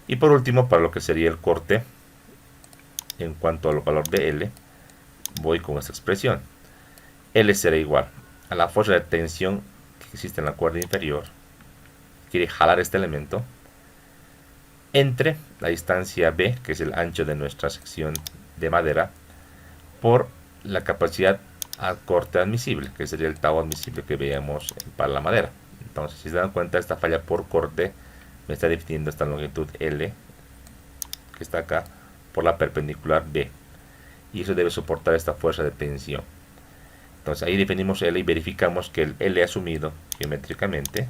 Y por último, para lo que sería el corte, en cuanto al valor de L, voy con esta expresión. L será igual a la fuerza de tensión que existe en la cuerda inferior, quiere jalar este elemento, entre la distancia B, que es el ancho de nuestra sección de madera, por la capacidad al corte admisible, que sería el tau admisible que veíamos para la madera. Entonces, si se dan cuenta, esta falla por corte me está definiendo esta longitud L, que está acá, por la perpendicular B. Y eso debe soportar esta fuerza de tensión. Entonces ahí definimos L y verificamos que el L asumido geométricamente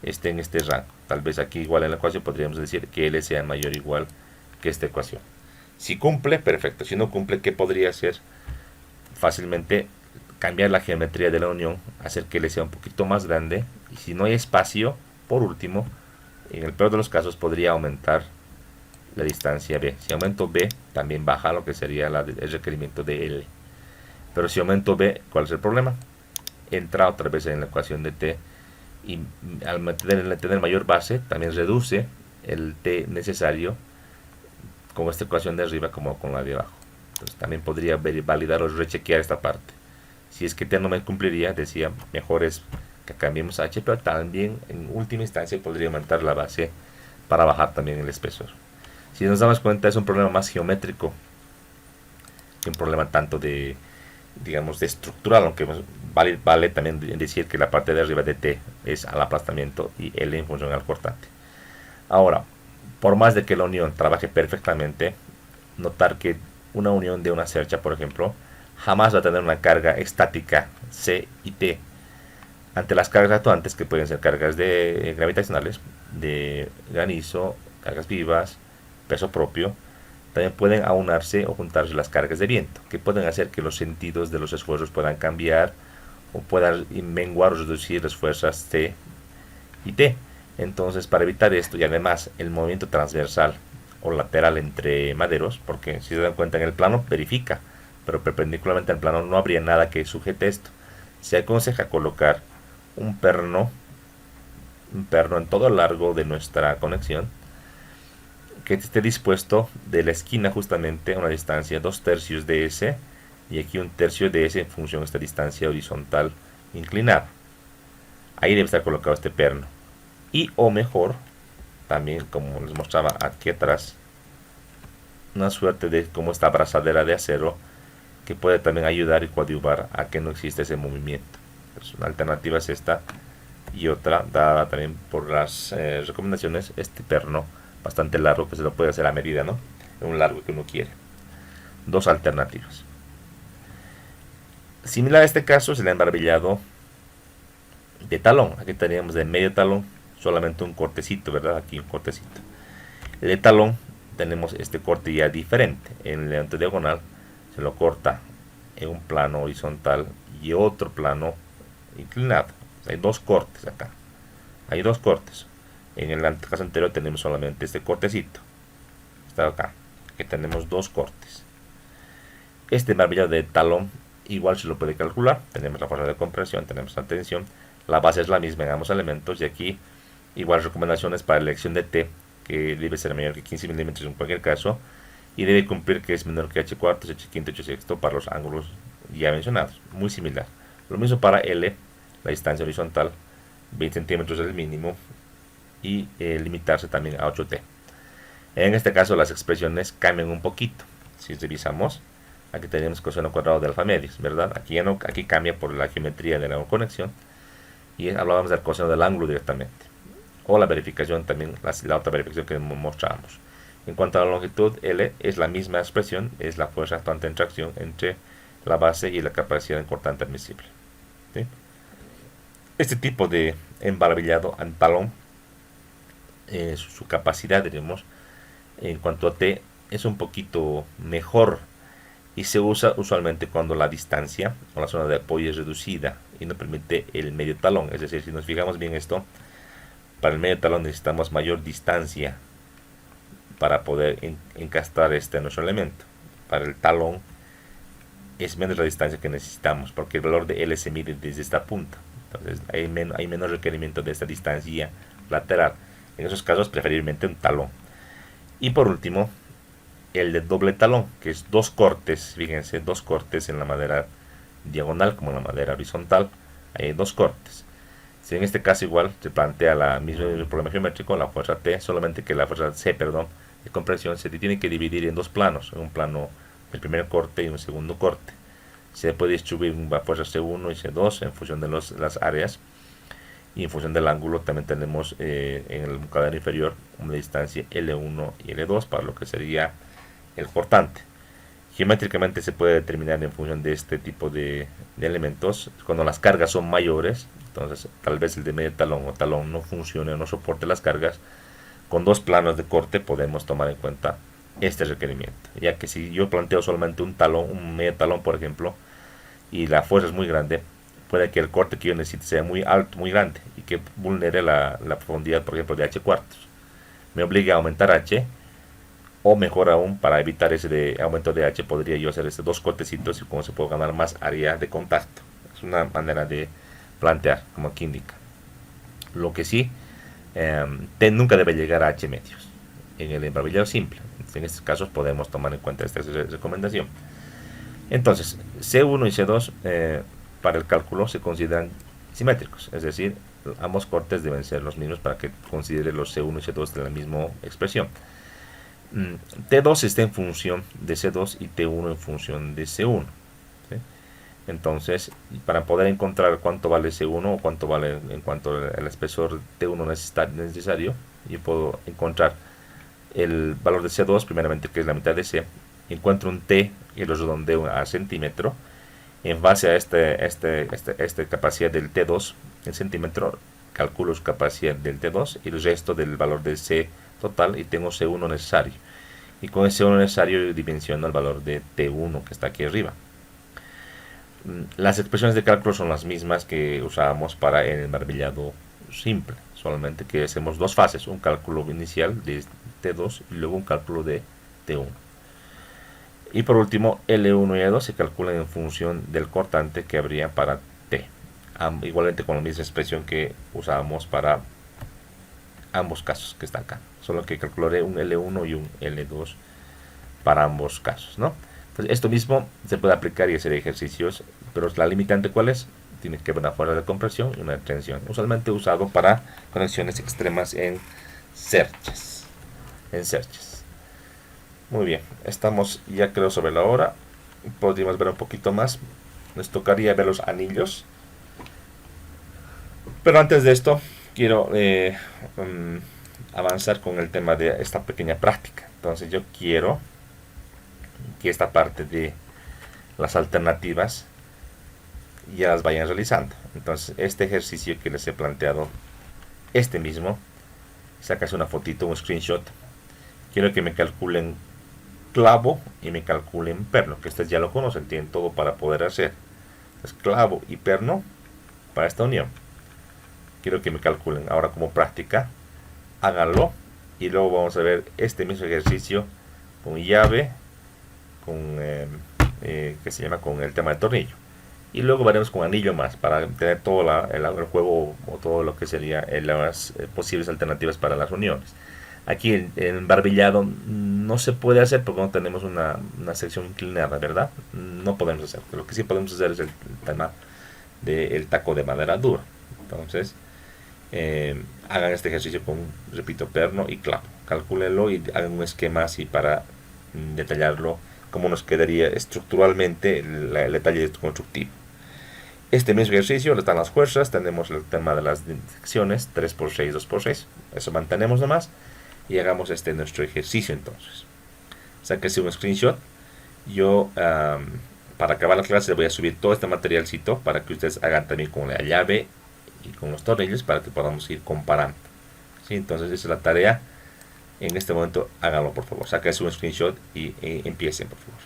esté en este rango. Tal vez aquí igual en la ecuación podríamos decir que L sea mayor o igual que esta ecuación. Si cumple, perfecto. Si no cumple, ¿qué podría hacer? Fácilmente cambiar la geometría de la unión, hacer que L sea un poquito más grande, y si no hay espacio, por último, en el peor de los casos podría aumentar la distancia B. Si aumento B, también baja lo que sería el requerimiento de L. Pero si aumento B, ¿cuál es el problema? Entra otra vez en la ecuación de T, y al tener mayor base, también reduce el T necesario con esta ecuación de arriba como con la de abajo. Entonces también podría validar o rechequear esta parte. Si es que T no me cumpliría, decía, mejor es que cambiemos a H, pero también en última instancia podría aumentar la base para bajar también el espesor. Si nos damos cuenta, es un problema más geométrico que un problema tanto de, digamos, de estructural, aunque vale también decir que la parte de arriba de T es al aplastamiento y L en función al cortante. Ahora, por más de que la unión trabaje perfectamente, notar que una unión de una cercha, por ejemplo, jamás va a tener una carga estática C y T. Ante las cargas actuantes, que pueden ser cargas gravitacionales, de granizo, cargas vivas, peso propio, también pueden aunarse o juntarse las cargas de viento, que pueden hacer que los sentidos de los esfuerzos puedan cambiar o puedan menguar o reducir las fuerzas C y T. Entonces, para evitar esto, y además el movimiento transversal o lateral entre maderos, porque si se dan cuenta en el plano verifica, pero perpendicularmente al plano no habría nada que sujete esto. Se aconseja colocar un perno en todo el largo de nuestra conexión, que esté dispuesto de la esquina justamente a una distancia 2/3 de S, y aquí 1/3 de S en función de esta distancia horizontal inclinada. Ahí debe estar colocado este perno. Y o mejor, también como les mostraba aquí atrás, una suerte de como esta abrazadera de acero que puede también ayudar y coadyuvar a que no exista ese movimiento. Pues una alternativa es esta, y otra, dada también por las recomendaciones, este perno bastante largo que se lo puede hacer a medida, ¿no? Un largo que uno quiere. Dos alternativas. Similar a este caso es el embarbillado de talón. Aquí teníamos de medio talón solamente un cortecito, ¿verdad? Aquí un cortecito. El de talón tenemos este corte ya diferente. En el diagonal se lo corta en un plano horizontal y otro plano inclinado. Hay dos cortes acá. Hay dos cortes. En el caso anterior tenemos solamente este cortecito. Está acá. Aquí tenemos dos cortes. Este embarbillado de talón igual se lo puede calcular. Tenemos la fuerza de compresión, tenemos la tensión. La base es la misma en ambos elementos, y aquí igual recomendaciones para la elección de T, que debe ser mayor que 15 milímetros en cualquier caso, y debe cumplir que es menor que H cuartos, H quinto, H sexto para los ángulos ya mencionados. Muy similar. Lo mismo para L, la distancia horizontal, 20 centímetros es el mínimo, y limitarse también a 8T. En este caso las expresiones cambian un poquito. Si revisamos, aquí tenemos coseno cuadrado de alfa medios, ¿verdad? Aquí cambia por la geometría de la conexión, y hablábamos del coseno del ángulo directamente. O la verificación también, la otra verificación que mostramos. En cuanto a la longitud, L es la misma expresión, es la fuerza actuante en tracción entre la base y la capacidad cortante admisible. ¿Sí? Este tipo de embarbillado en talón, su capacidad, diremos, en cuanto a T, es un poquito mejor, y se usa usualmente cuando la distancia o la zona de apoyo es reducida y no permite el medio talón. Es decir, si nos fijamos bien esto, para el medio talón necesitamos mayor distancia para poder encastrar este nuestro elemento. Para el talón es menos la distancia que necesitamos, porque el valor de L se mide desde esta punta. Entonces hay menos requerimiento de esta distancia lateral. En esos casos preferiblemente un talón. Y por último, el de doble talón, que es dos cortes. Fíjense, dos cortes en la madera diagonal como en la madera horizontal. Hay dos cortes. Si en este caso igual se plantea el mismo problema geométrico, la fuerza T, solamente que la fuerza C, de compresión se tiene que dividir en dos planos. En un plano, el primer corte, y un segundo corte. Se puede distribuir una fuerza C1 y C2 en función de las áreas, y en función del ángulo también tenemos en el cadena inferior una distancia L1 y L2 para lo que sería el cortante. Geométricamente se puede determinar en función de este tipo de elementos. Cuando las cargas son mayores, entonces tal vez el de medio talón o talón no funcione o no soporte las cargas. Con dos planos de corte podemos tomar en cuenta este requerimiento, ya que si yo planteo solamente un talón, un medio talón por ejemplo, y la fuerza es muy grande, puede que el corte que yo necesite sea muy alto, muy grande, y que vulnere la profundidad, por ejemplo, de h cuartos. Me obliga a aumentar h, o mejor aún, para evitar ese aumento de h, podría yo hacer dos cortecitos y como se puede ganar más área de contacto. Es una manera de plantear, como aquí indica. Lo que sí, T nunca debe llegar a h medios en el embarbillado simple. En estos casos podemos tomar en cuenta esta recomendación. Entonces, C1 y C2 para el cálculo se consideran simétricos, es decir, ambos cortes deben ser los mismos para que considere los C1 y C2 de la misma expresión. T2 está en función de C2 y T1 en función de C1. ¿Sí? Entonces, para poder encontrar cuánto vale C1 o cuánto vale en cuanto al espesor T1 necesario, yo puedo encontrar el valor de C2, primeramente que es la mitad de C, encuentro un T y lo redondeo a centímetro. En base a esta capacidad del T2 en centímetro, calculo su capacidad del T2 y el resto del valor de C total y tengo C1 necesario. Y con ese 1 necesario dimensiono el valor de T1 que está aquí arriba. Las expresiones de cálculo son las mismas que usábamos para el embarbillado simple, solamente que hacemos dos fases, un cálculo inicial de T2 y luego un cálculo de T1. Y por último, L1 y L2 se calculan en función del cortante que habría para T, igualmente con la misma expresión que usábamos para ambos casos que está acá, solo que calcularé un L1 y un L2 para ambos casos, ¿no? Entonces, esto mismo se puede aplicar y hacer ejercicios, pero la limitante ¿cuál es? Tiene que haber una fuerza de compresión y una de tensión, usualmente usado para conexiones extremas en cerches. Muy bien, estamos ya creo sobre la hora, podríamos ver un poquito más, nos tocaría ver los anillos, pero antes de esto quiero avanzar con el tema de esta pequeña práctica. Entonces yo quiero que esta parte de las alternativas ya las vayan realizando. Entonces este ejercicio que les he planteado, este mismo, sacas una fotito, un screenshot. Quiero que me calculen clavo y me calculen perno, que ustedes ya lo conocen, tienen todo para poder hacer. Entonces, clavo y perno para esta unión. Quiero que me calculen ahora como práctica, háganlo y luego vamos a ver este mismo ejercicio con llave, con que se llama con el tema del tornillo, y luego veremos con anillo más para tener todo el juego o todo lo que sería las posibles alternativas para las uniones. Aquí el embarbillado no se puede hacer porque no tenemos una sección inclinada, ¿verdad? No podemos hacer. Lo que sí podemos hacer es el tema del taco de madera dura. Entonces, hagan este ejercicio con, repito, perno y clavo. Calcúlenlo y hagan un esquema así para detallarlo, cómo nos quedaría estructuralmente el detalle constructivo. Este mismo ejercicio le dan las fuerzas, tenemos el tema de las secciones, 3×6, 2×6. Eso mantenemos nomás y hagamos nuestro ejercicio entonces. Sáquese un screenshot. Yo para acabar la clase voy a subir todo este materialcito para que ustedes hagan también con la llave y con los tornillos para que podamos ir comparando. ¿Sí? Entonces esa es la tarea. En este momento háganlo por favor. Sáquese un screenshot y empiecen por favor.